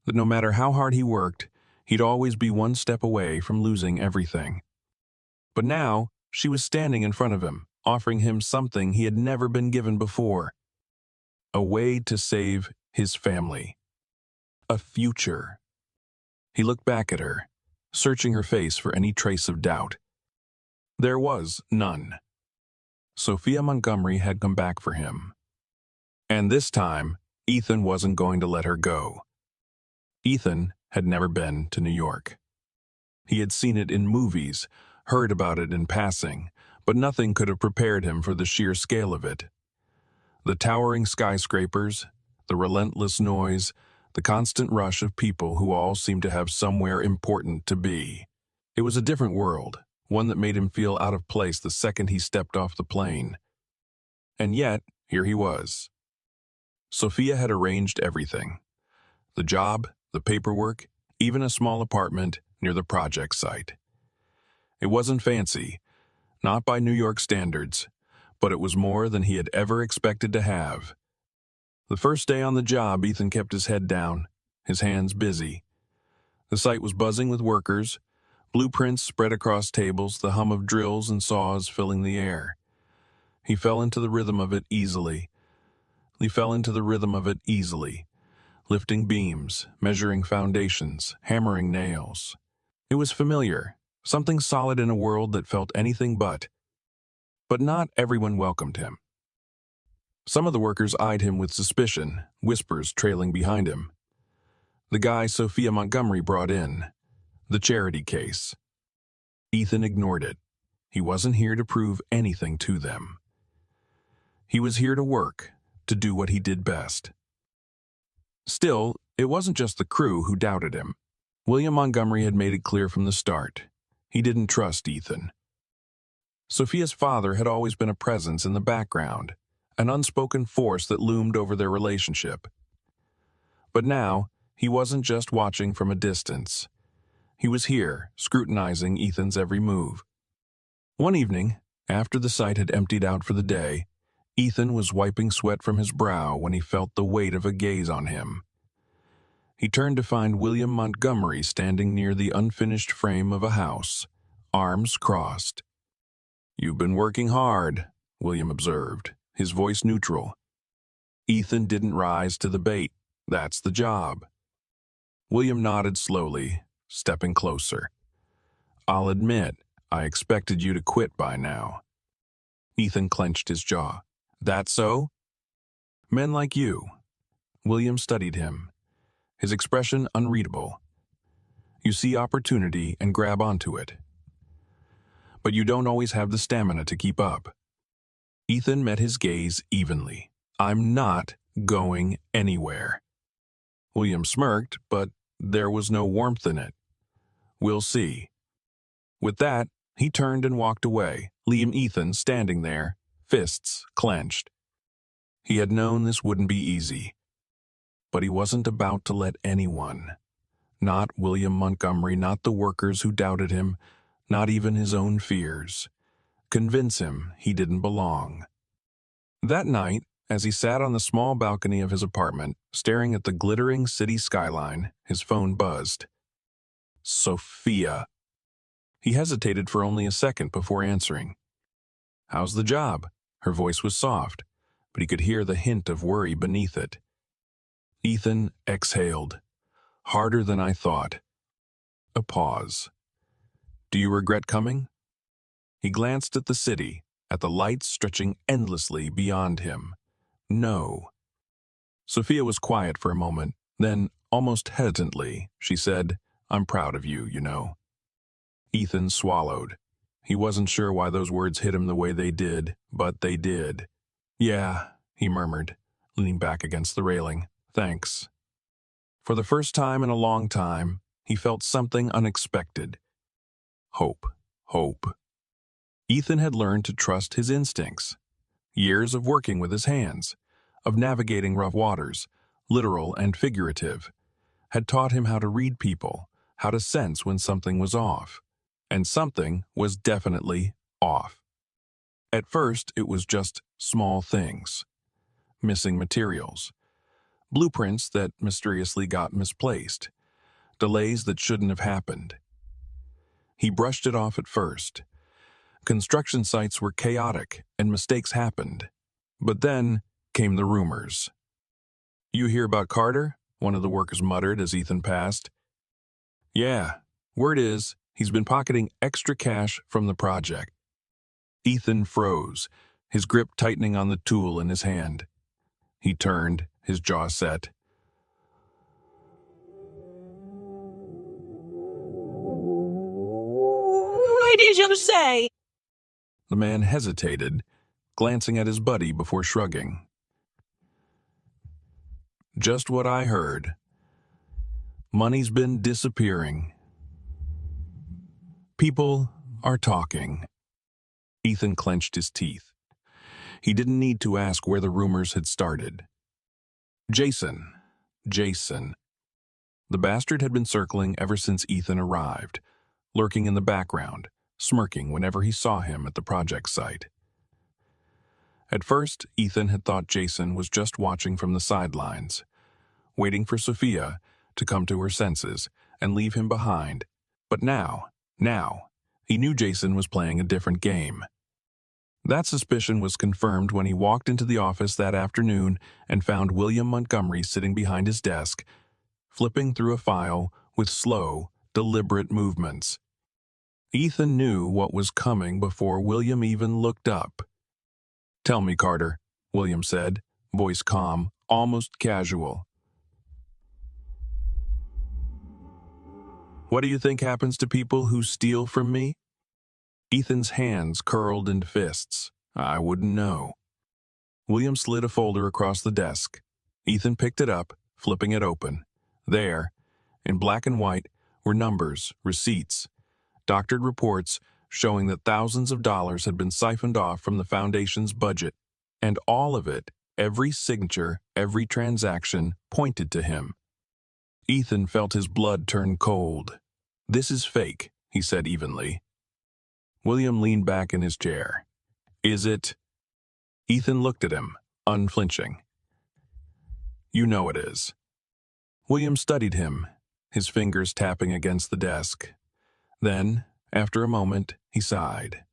that no matter how hard he worked, he'd always be one step away from losing everything. But now, she was standing in front of him, offering him something he had never been given before. A way to save his family. A future. He looked back at her, searching her face for any trace of doubt. There was none. Sophia Montgomery had come back for him. And this time, Ethan wasn't going to let her go. Ethan had never been to New York. He had seen it in movies, heard about it in passing, but nothing could have prepared him for the sheer scale of it. The towering skyscrapers, the relentless noise, the constant rush of people who all seemed to have somewhere important to be. It was a different world, one that made him feel out of place the second he stepped off the plane. And yet, here he was. Sophia had arranged everything. The job, the paperwork, even a small apartment near the project site. It wasn't fancy, not by New York standards, but it was more than he had ever expected to have. The first day on the job, Ethan kept his head down, his hands busy. The site was buzzing with workers, blueprints spread across tables, the hum of drills and saws filling the air. He fell into the rhythm of it easily. Lifting beams, measuring foundations, hammering nails. It was familiar, something solid in a world that felt anything but. But not everyone welcomed him. Some of the workers eyed him with suspicion, whispers trailing behind him. The guy Sophia Montgomery brought in, the charity case. Ethan ignored it. He wasn't here to prove anything to them. He was here to work, to do what he did best. Still, it wasn't just the crew who doubted him. William Montgomery had made it clear from the start. He didn't trust Ethan. Sophia's father had always been a presence in the background, an unspoken force that loomed over their relationship. But now, he wasn't just watching from a distance. He was here, scrutinizing Ethan's every move. One evening, after the site had emptied out for the day, Ethan was wiping sweat from his brow when he felt the weight of a gaze on him. He turned to find William Montgomery standing near the unfinished frame of a house, arms crossed. "You've been working hard," William observed, his voice neutral. Ethan didn't rise to the bait. That's the job. William nodded slowly, stepping closer. "I'll admit, I expected you to quit by now." Ethan clenched his jaw. "That so?" "Men like you." William studied him, his expression unreadable. "You see opportunity and grab onto it. But you don't always have the stamina to keep up." Ethan met his gaze evenly. "I'm not going anywhere." William smirked, but there was no warmth in it. "We'll see." With that, he turned and walked away, leaving Ethan standing there, fists clenched. He had known this wouldn't be easy. But he wasn't about to let anyone, not William Montgomery, not the workers who doubted him, not even his own fears, convince him he didn't belong. That night, as he sat on the small balcony of his apartment, staring at the glittering city skyline, his phone buzzed. Sophia. He hesitated for only a second before answering. "How's the job?" Her voice was soft, but he could hear the hint of worry beneath it. Ethan exhaled. "Harder than I thought." A pause. "Do you regret coming?" He glanced at the city, at the lights stretching endlessly beyond him. "No." Sophia was quiet for a moment, then, almost hesitantly, she said, "I'm proud of you, you know." Ethan swallowed. He wasn't sure why those words hit him the way they did, but they did. "Yeah," he murmured, leaning back against the railing. "Thanks." For the first time in a long time, he felt something unexpected. Hope. Hope. Ethan had learned to trust his instincts. Years of working with his hands, of navigating rough waters, literal and figurative, had taught him how to read people, how to sense when something was off. And something was definitely off. At first, it was just small things. Missing materials. Blueprints that mysteriously got misplaced. Delays that shouldn't have happened. He brushed it off at first. Construction sites were chaotic and mistakes happened. But then came the rumors. "You hear about Carter?" one of the workers muttered as Ethan passed. "Yeah, word is he's been pocketing extra cash from the project." Ethan froze, his grip tightening on the tool in his hand. He turned, his jaw set. What did you say? The man hesitated, glancing at his buddy before shrugging. "Just what I heard. Money's been disappearing." People are talking. Ethan clenched his teeth. He didn't need to ask where the rumors had started. Jason. Jason. The bastard had been circling ever since Ethan arrived, lurking in the background, smirking whenever he saw him at the project site. At first, Ethan had thought Jason was just watching from the sidelines, waiting for Sophia to come to her senses and leave him behind. But now, he knew Jason was playing a different game. That suspicion was confirmed when he walked into the office that afternoon and found William Montgomery sitting behind his desk, flipping through a file with slow, deliberate movements. Ethan knew what was coming before William even looked up. "Tell me, Carter," William said, voice calm, almost casual. "What do you think happens to people who steal from me?" Ethan's hands curled into fists. "I wouldn't know." William slid a folder across the desk. Ethan picked it up, flipping it open. There, in black and white, were numbers, receipts, doctored reports showing that thousands of dollars had been siphoned off from the foundation's budget. And all of it, every signature, every transaction, pointed to him. Ethan felt his blood turn cold. "This is fake," he said evenly. William leaned back in his chair. "Is it?" Ethan looked at him, unflinching. "You know it is." William studied him, his fingers tapping against the desk. Then, after a moment, he sighed.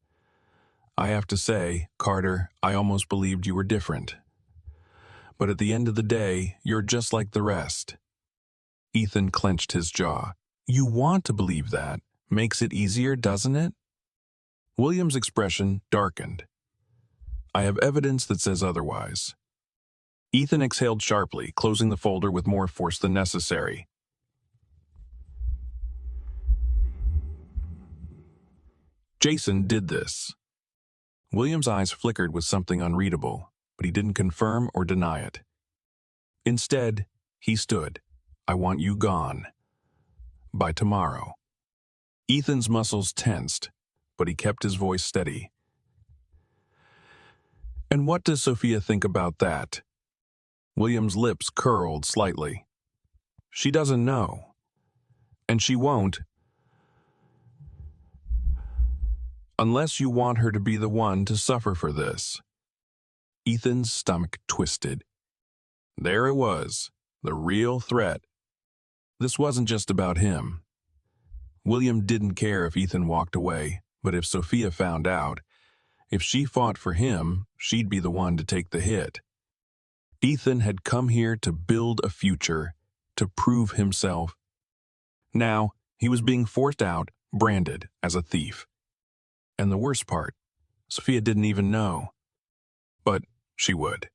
"I have to say, Carter, I almost believed you were different. But at the end of the day, you're just like the rest." Ethan clenched his jaw. "You want to believe that. Makes it easier, doesn't it?" William's expression darkened. "I have evidence that says otherwise." Ethan exhaled sharply, closing the folder with more force than necessary. "Jason did this." William's eyes flickered with something unreadable, but he didn't confirm or deny it. Instead, he stood. "I want you gone. By tomorrow." Ethan's muscles tensed, but he kept his voice steady. "And what does Sophia think about that?" William's lips curled slightly. "She doesn't know. And she won't, unless you want her to be the one to suffer for this." Ethan's stomach twisted. There it was, the real threat. This wasn't just about him. William didn't care if Ethan walked away, but if Sophia found out, if she fought for him, she'd be the one to take the hit. Ethan had come here to build a future, to prove himself. Now, he was being forced out, branded as a thief. And the worst part, Sophia didn't even know. But she would.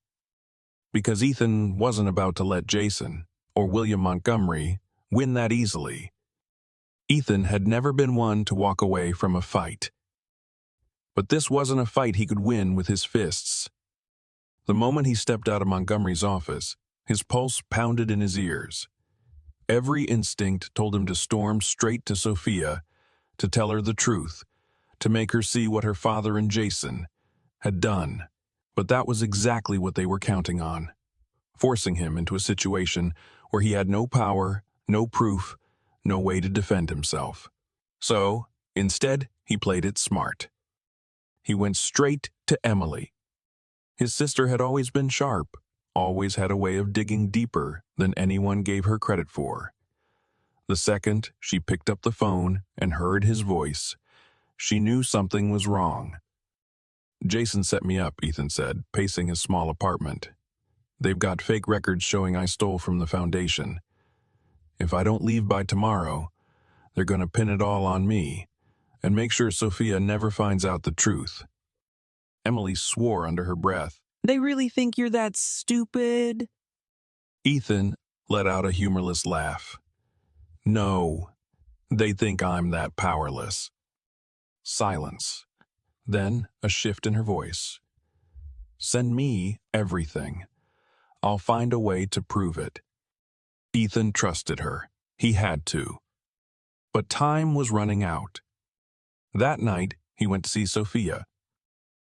Because Ethan wasn't about to let Jason, or William Montgomery, win that easily. Ethan had never been one to walk away from a fight. But this wasn't a fight he could win with his fists. The moment he stepped out of Montgomery's office, his pulse pounded in his ears. Every instinct told him to storm straight to Sophia, to tell her the truth, to make her see what her father and Jason had done. But that was exactly what they were counting on, forcing him into a situation where he had no power, no proof, no way to defend himself. So, instead, he played it smart. He went straight to Emily. His sister had always been sharp, always had a way of digging deeper than anyone gave her credit for. The second she picked up the phone and heard his voice, she knew something was wrong. "Jason set me up," Ethan said, pacing his small apartment. "They've got fake records showing I stole from the foundation. If I don't leave by tomorrow, they're going to pin it all on me and make sure Sophia never finds out the truth." Emily swore under her breath. "They really think you're that stupid?" Ethan let out a humorless laugh. "No, they think I'm that powerless." Silence. Then a shift in her voice. "Send me everything. I'll find a way to prove it." Ethan trusted her. He had to. But time was running out. That night, he went to see Sophia.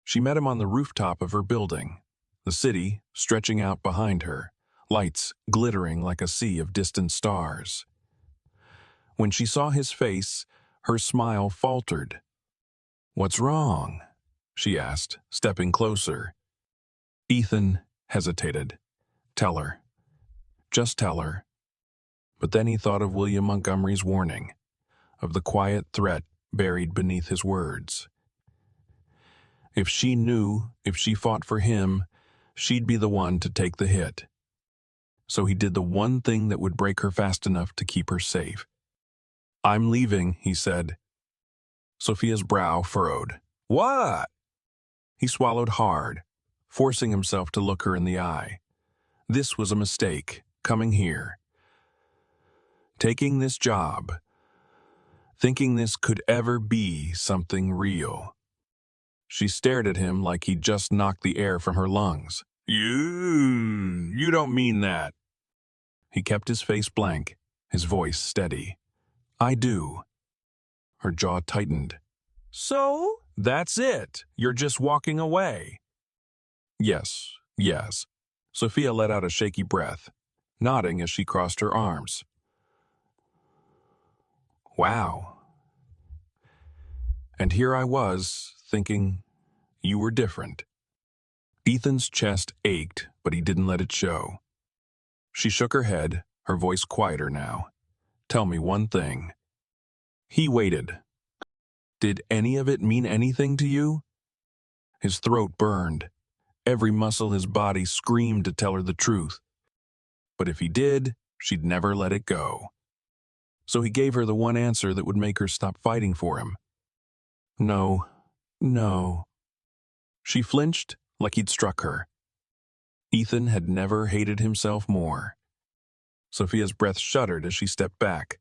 She met him on the rooftop of her building, the city stretching out behind her, lights glittering like a sea of distant stars. When she saw his face, her smile faltered. "What's wrong?" she asked, stepping closer. Ethan hesitated. "Tell her. Just tell her." But then he thought of William Montgomery's warning, of the quiet threat buried beneath his words. If she knew, if she fought for him, she'd be the one to take the hit. So he did the one thing that would break her fast enough to keep her safe. "I'm leaving," he said. Sophia's brow furrowed. "What?" He swallowed hard, forcing himself to look her in the eye. This was a mistake, coming here. Taking this job. Thinking this could ever be something real. She stared at him like he'd just knocked the air from her lungs. You don't mean that." He kept his face blank, his voice steady. "I do." Her jaw tightened. "So? That's it. You're just walking away." Yes. Sophia let out a shaky breath, nodding as she crossed her arms. Wow. And here I was, thinking you were different. Ethan's chest ached, but he didn't let it show. She shook her head, her voice quieter now. "Tell me one thing." He waited. "Did any of it mean anything to you?" His throat burned. Every muscle his body screamed to tell her the truth. But if he did, she'd never let it go. So he gave her the one answer that would make her stop fighting for him. No. She flinched like he'd struck her. Ethan had never hated himself more. Sophia's breath shuddered as she stepped back.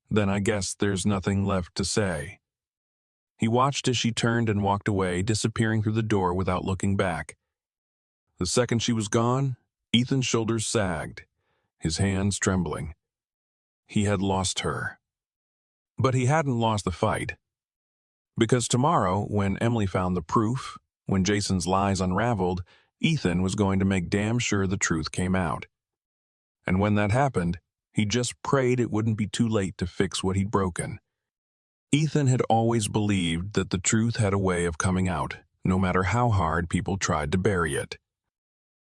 "Then I guess there's nothing left to say." He watched as she turned and walked away, disappearing through the door without looking back. The second she was gone, Ethan's shoulders sagged, his hands trembling. He had lost her. But he hadn't lost the fight. Because tomorrow, when Emily found the proof, when Jason's lies unraveled, Ethan was going to make damn sure the truth came out. And when that happened, he just prayed it wouldn't be too late to fix what he'd broken. Ethan had always believed that the truth had a way of coming out, no matter how hard people tried to bury it.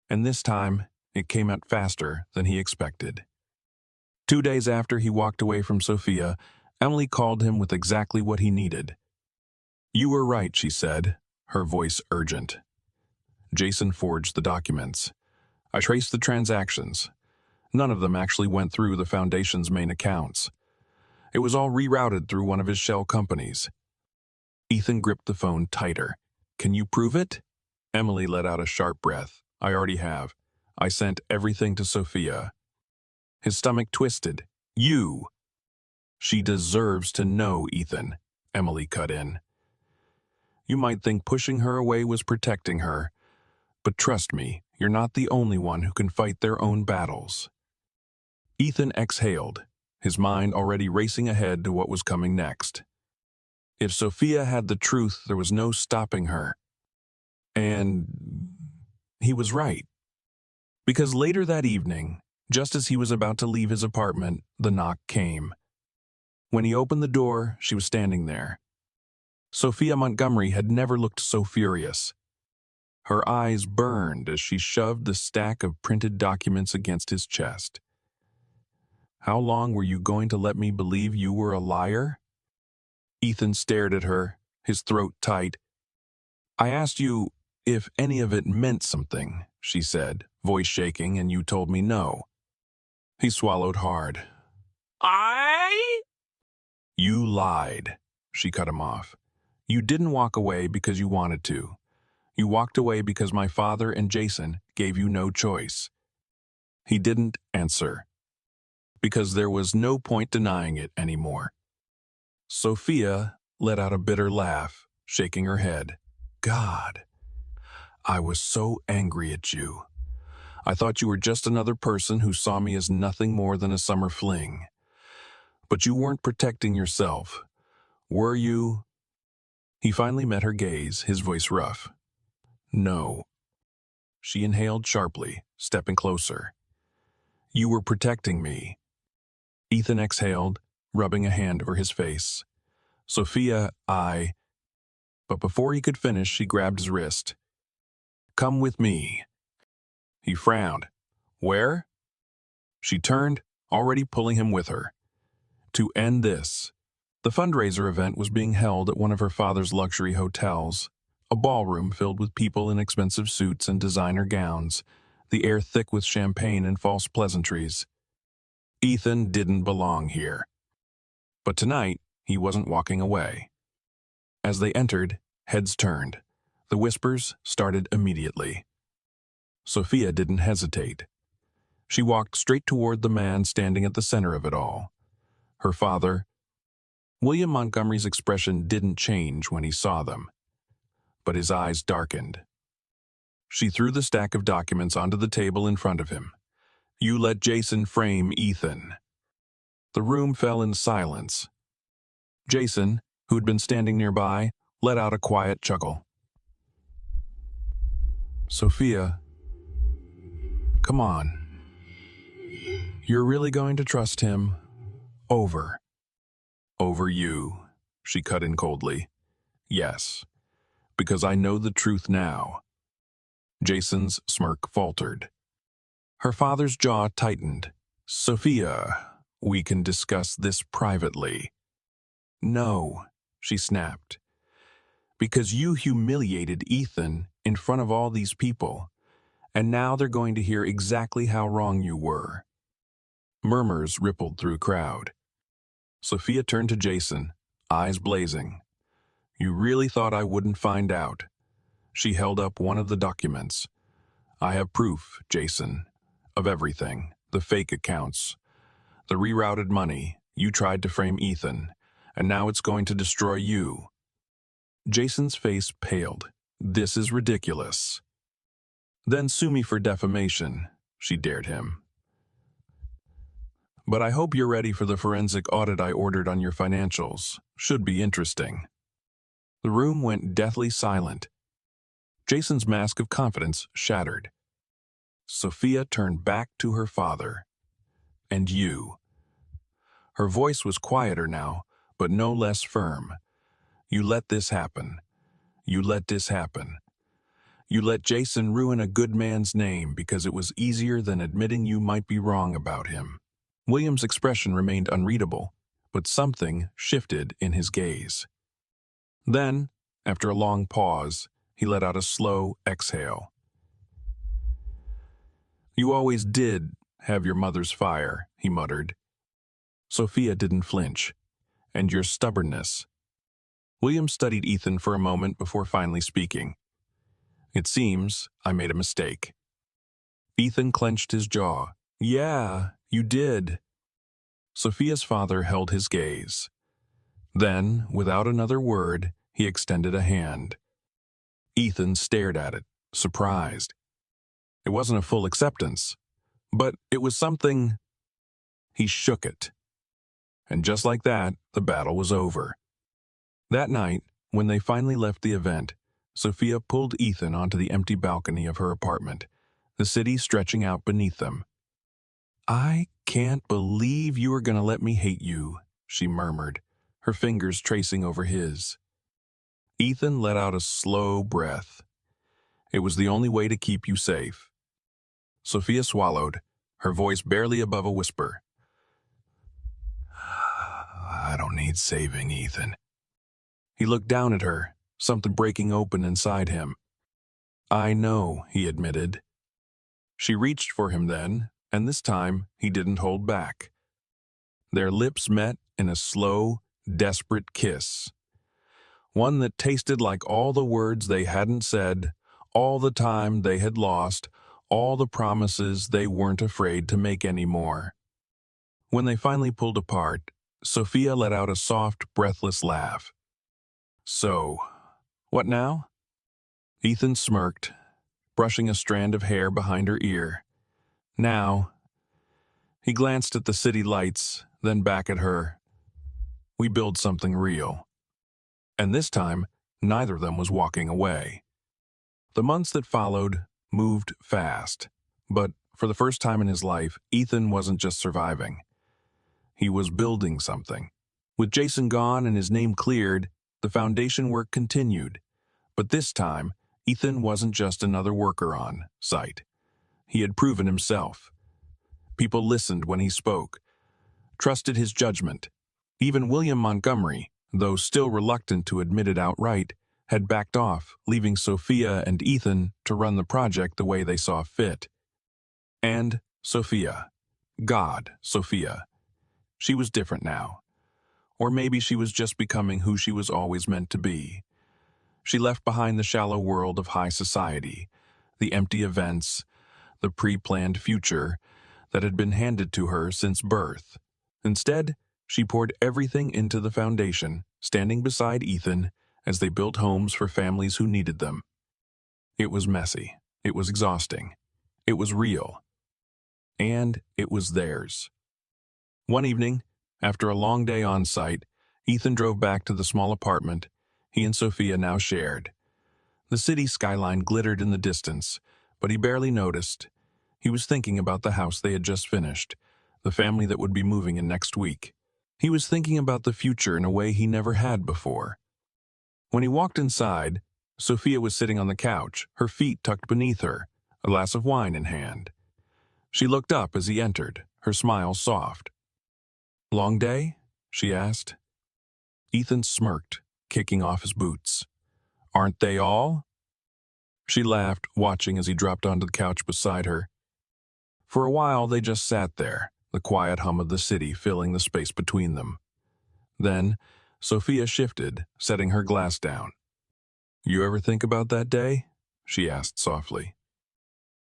And this time, it came out faster than he expected. 2 days after he walked away from Sophia, Emily called him with exactly what he needed. "You were right," she said, her voice urgent. "Jason forged the documents. I traced the transactions. None of them actually went through the Foundation's main accounts. It was all rerouted through one of his shell companies." Ethan gripped the phone tighter. "Can you prove it?" Emily let out a sharp breath. "I already have. I sent everything to Sophia." His stomach twisted. "You!" "She deserves to know, Ethan," Emily cut in. "You might think pushing her away was protecting her, but trust me, you're not the only one who can fight their own battles." Ethan exhaled, his mind already racing ahead to what was coming next. If Sophia had the truth, there was no stopping her. And he was right. Because later that evening, just as he was about to leave his apartment, the knock came. When he opened the door, she was standing there. Sophia Montgomery had never looked so furious. Her eyes burned as she shoved the stack of printed documents against his chest. "How long were you going to let me believe you were a liar?" Ethan stared at her, his throat tight. "I asked you if any of it meant something," she said, voice shaking, "and you told me no." He swallowed hard. "You lied," she cut him off. "You didn't walk away because you wanted to. You walked away because my father and Jason gave you no choice." He didn't answer, because there was no point denying it anymore. Sophia let out a bitter laugh, shaking her head. "God, I was so angry at you. I thought you were just another person who saw me as nothing more than a summer fling. But you weren't protecting yourself, were you? He finally met her gaze, his voice rough. No. She inhaled sharply, stepping closer. You were protecting me. Ethan exhaled, rubbing a hand over his face. Sophia, But before he could finish, she grabbed his wrist. Come with me. He frowned. Where? She turned, already pulling him with her. To end this. The fundraiser event was being held at one of her father's luxury hotels, a ballroom filled with people in expensive suits and designer gowns, the air thick with champagne and false pleasantries. Ethan didn't belong here. But tonight, he wasn't walking away. As they entered, heads turned. The whispers started immediately. Sophia didn't hesitate. She walked straight toward the man standing at the center of it all. Her father. William Montgomery's expression didn't change when he saw them, but his eyes darkened. She threw the stack of documents onto the table in front of him. You let Jason frame Ethan. The room fell in silence. Jason, who'd been standing nearby, let out a quiet chuckle. Sophia, come on. You're really going to trust him? Over you, she cut in coldly. Yes, because I know the truth now. Jason's smirk faltered. Her father's jaw tightened. Sophia, we can discuss this privately. No, she snapped. Because you humiliated Ethan in front of all these people, and now they're going to hear exactly how wrong you were. Murmurs rippled through crowd. Sophia turned to Jason, eyes blazing. You really thought I wouldn't find out? She held up one of the documents. I have proof, Jason, of everything. The fake accounts, the rerouted money. You tried to frame Ethan, and now it's going to destroy you. Jason's face paled. This is ridiculous. Then sue me for defamation, she dared him. But I hope you're ready for the forensic audit I ordered on your financials. Should be interesting. The room went deathly silent. Jason's mask of confidence shattered. Sophia turned back to her father. And you. Her voice was quieter now, but no less firm. You let this happen. You let this happen. You let Jason ruin a good man's name because it was easier than admitting you might be wrong about him. William's expression remained unreadable, but something shifted in his gaze. Then, after a long pause, he let out a slow exhale. You always did have your mother's fire, he muttered. Sophia didn't flinch. And your stubbornness. William studied Ethan for a moment before finally speaking. It seems I made a mistake. Ethan clenched his jaw. Yeah, you did. Sophia's father held his gaze. Then, without another word, he extended a hand. Ethan stared at it, surprised. It wasn't a full acceptance, but it was something. He shook it. And just like that, the battle was over. That night, when they finally left the event, Sophia pulled Ethan onto the empty balcony of her apartment, the city stretching out beneath them. I can't believe you are going to let me hate you, she murmured, her fingers tracing over his. Ethan let out a slow breath. It was the only way to keep you safe. Sophia swallowed, her voice barely above a whisper. I don't need saving, Ethan. He looked down at her, something breaking open inside him. I know, he admitted. She reached for him then, and this time he didn't hold back. Their lips met in a slow, desperate kiss. One that tasted like all the words they hadn't said, all the time they had lost, all the promises they weren't afraid to make anymore. When they finally pulled apart, Sophia let out a soft, breathless laugh. So, what now? Ethan smirked, brushing a strand of hair behind her ear. Now, he glanced at the city lights, then back at her. We build something real. And this time, neither of them was walking away. The months that followed moved fast, but for the first time in his life, Ethan wasn't just surviving. He was building something. With Jason gone and his name cleared, the foundation work continued. But this time, Ethan wasn't just another worker on site. He had proven himself. People listened when he spoke, trusted his judgment. Even William Montgomery, though still reluctant to admit it outright, had backed off, leaving Sophia and Ethan to run the project the way they saw fit. And Sophia. God, Sophia. She was different now. Or maybe she was just becoming who she was always meant to be. She left behind the shallow world of high society, the empty events, the pre-planned future that had been handed to her since birth. Instead, she poured everything into the foundation, standing beside Ethan as they built homes for families who needed them. It was messy. It was exhausting. It was real. And it was theirs. One evening, after a long day on site, Ethan drove back to the small apartment he and Sophia now shared. The city skyline glittered in the distance, but he barely noticed. He was thinking about the house they had just finished, the family that would be moving in next week. He was thinking about the future in a way he never had before. When he walked inside, Sophia was sitting on the couch, her feet tucked beneath her, a glass of wine in hand. She looked up as he entered, her smile soft. "Long day?" she asked. Ethan smirked, kicking off his boots. "Aren't they all?" She laughed, watching as he dropped onto the couch beside her. For a while, they just sat there, the quiet hum of the city filling the space between them. Then, Sophia shifted, setting her glass down. "You ever think about that day?" she asked softly.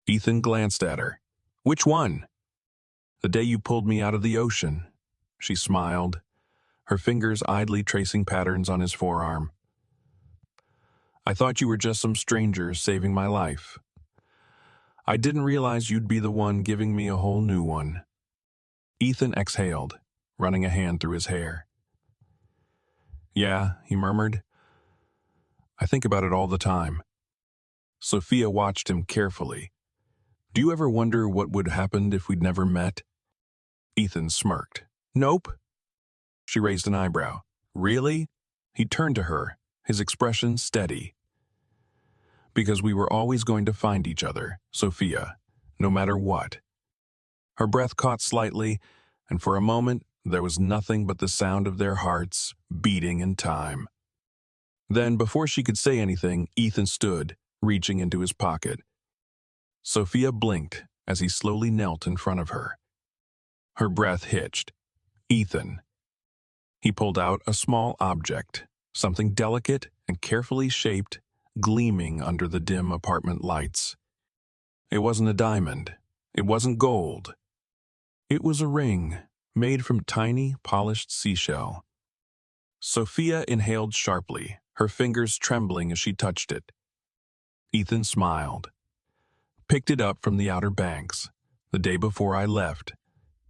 Ethan glanced at her. "Which one?" "The day you pulled me out of the ocean." She smiled, her fingers idly tracing patterns on his forearm. "I thought you were just some stranger saving my life. I didn't realize you'd be the one giving me a whole new one." Ethan exhaled, running a hand through his hair. "Yeah," he murmured. "I think about it all the time." Sophia watched him carefully. "Do you ever wonder what would happen if we'd never met?" Ethan smirked. "Nope." She raised an eyebrow. "Really?" He turned to her, his expression steady. "Because we were always going to find each other, Sophia, no matter what." Her breath caught slightly, and for a moment there was nothing but the sound of their hearts beating in time. Then, before she could say anything, Ethan stood, reaching into his pocket. Sophia blinked as he slowly knelt in front of her. Her breath hitched. "Ethan." He pulled out a small object, something delicate and carefully shaped, gleaming under the dim apartment lights. It wasn't a diamond. It wasn't gold. It was a ring, made from tiny, polished seashell. Sophia inhaled sharply, her fingers trembling as she touched it. Ethan smiled. "Picked it up from the Outer Banks, the day before I left."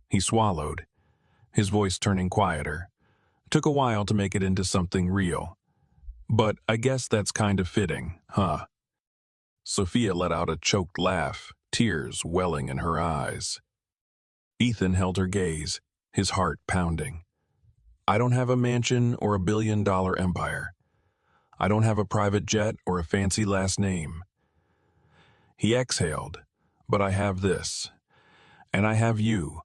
He swallowed, his voice turning quieter. "Took a while to make it into something real. But I guess that's kind of fitting, huh?" Sophia let out a choked laugh, tears welling in her eyes. Ethan held her gaze, his heart pounding. "I don't have a mansion or a billion-dollar empire. I don't have a private jet or a fancy last name." He exhaled. "But I have this. And I have you."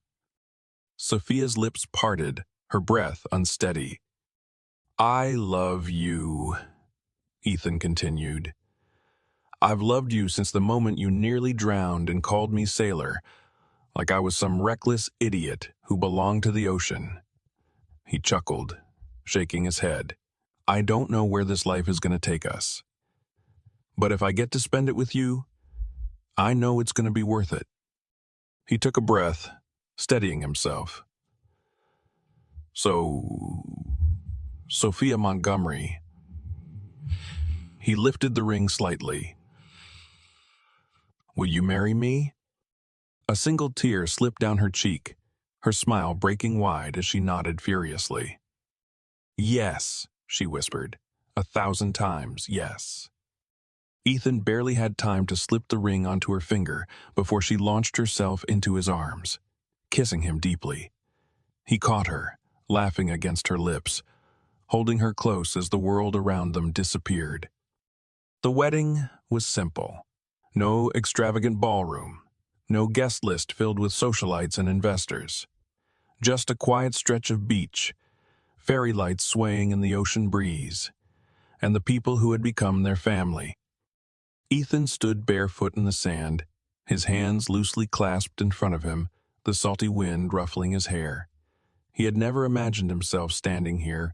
Sophia's lips parted, her breath unsteady. "I love you," Ethan continued. "I've loved you since the moment you nearly drowned and called me sailor, like I was some reckless idiot who belonged to the ocean." He chuckled, shaking his head. "I don't know where this life is going to take us. But if I get to spend it with you, I know it's going to be worth it." He took a breath, steadying himself. "So, Sophia Montgomery." He lifted the ring slightly. "Will you marry me?" A single tear slipped down her cheek, her smile breaking wide as she nodded furiously. "Yes," she whispered. 1,000 times, yes. Ethan barely had time to slip the ring onto her finger before she launched herself into his arms, kissing him deeply. He caught her, laughing against her lips, holding her close as the world around them disappeared. The wedding was simple. No extravagant ballroom, no guest list filled with socialites and investors. Just a quiet stretch of beach, fairy lights swaying in the ocean breeze, and the people who had become their family. Ethan stood barefoot in the sand, his hands loosely clasped in front of him, the salty wind ruffling his hair. He had never imagined himself standing here,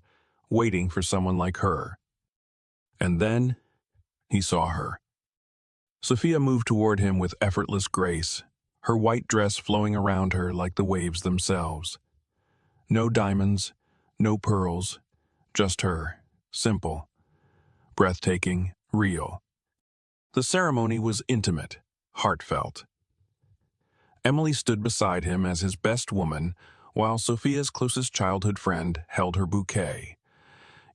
waiting for someone like her. And then he saw her. Sophia moved toward him with effortless grace, her white dress flowing around her like the waves themselves. No diamonds, no pearls, just her, simple, breathtaking, real. The ceremony was intimate, heartfelt. Emily stood beside him as his best woman, while Sophia's closest childhood friend held her bouquet.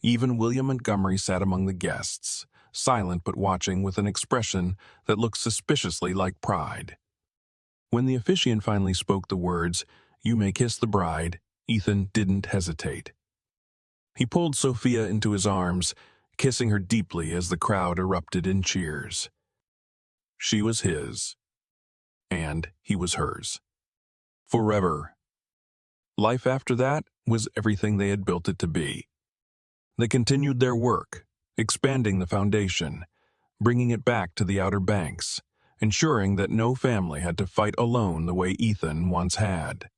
Even William Montgomery sat among the guests, silent but watching with an expression that looked suspiciously like pride. When the officiant finally spoke the words, "You may kiss the bride," Ethan didn't hesitate. He pulled Sophia into his arms, kissing her deeply as the crowd erupted in cheers. She was his, and he was hers. Forever. Life after that was everything they had built it to be. They continued their work, expanding the foundation, bringing it back to the Outer Banks, ensuring that no family had to fight alone the way Ethan once had.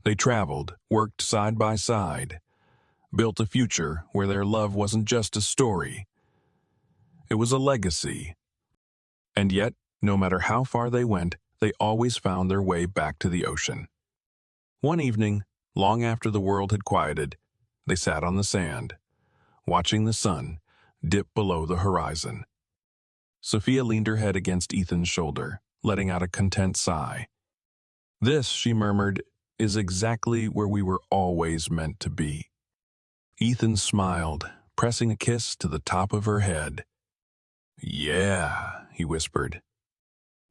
They traveled, worked side by side, built a future where their love wasn't just a story. It was a legacy. And yet, no matter how far they went, they always found their way back to the ocean. One evening, long after the world had quieted, they sat on the sand, watching the sun dip below the horizon. Sophia leaned her head against Ethan's shoulder, letting out a content sigh. "This," she murmured, "is exactly where we were always meant to be." Ethan smiled, pressing a kiss to the top of her head. "Yeah," he whispered.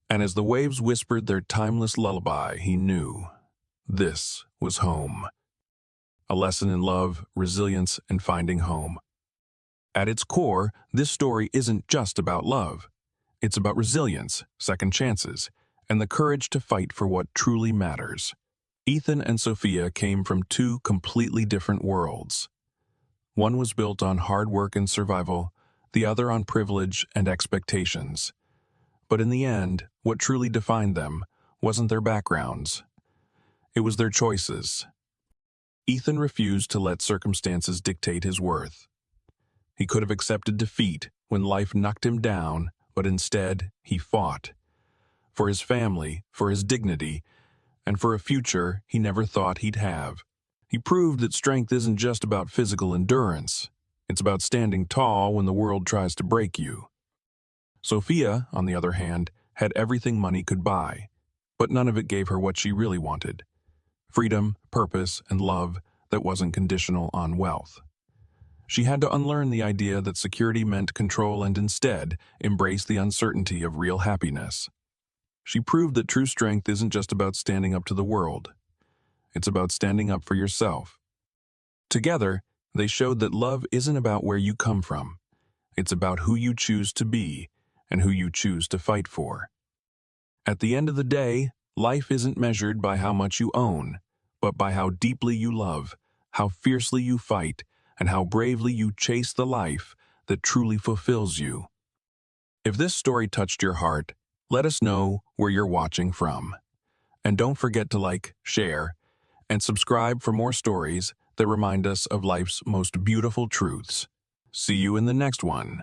And as the waves whispered their timeless lullaby, he knew this was home. A lesson in love, resilience, and finding home. At its core, this story isn't just about love. It's about resilience, second chances, and the courage to fight for what truly matters. Ethan and Sophia came from two completely different worlds. One was built on hard work and survival, the other on privilege and expectations. But in the end, what truly defined them wasn't their backgrounds. It was their choices. Ethan refused to let circumstances dictate his worth. He could have accepted defeat when life knocked him down, but instead he fought. For his family, for his dignity, and for a future he never thought he'd have. He proved that strength isn't just about physical endurance. It's about standing tall when the world tries to break you. Sophia, on the other hand, had everything money could buy, but none of it gave her what she really wanted: freedom, purpose, and love that wasn't conditional on wealth. She had to unlearn the idea that security meant control and instead embrace the uncertainty of real happiness. She proved that true strength isn't just about standing up to the world. It's about standing up for yourself. Together, they showed that love isn't about where you come from. It's about who you choose to be and who you choose to fight for. At the end of the day, life isn't measured by how much you own, but by how deeply you love, how fiercely you fight, and how bravely you chase the life that truly fulfills you. If this story touched your heart, let us know where you're watching from. And don't forget to like, share, and subscribe for more stories that remind us of life's most beautiful truths. See you in the next one.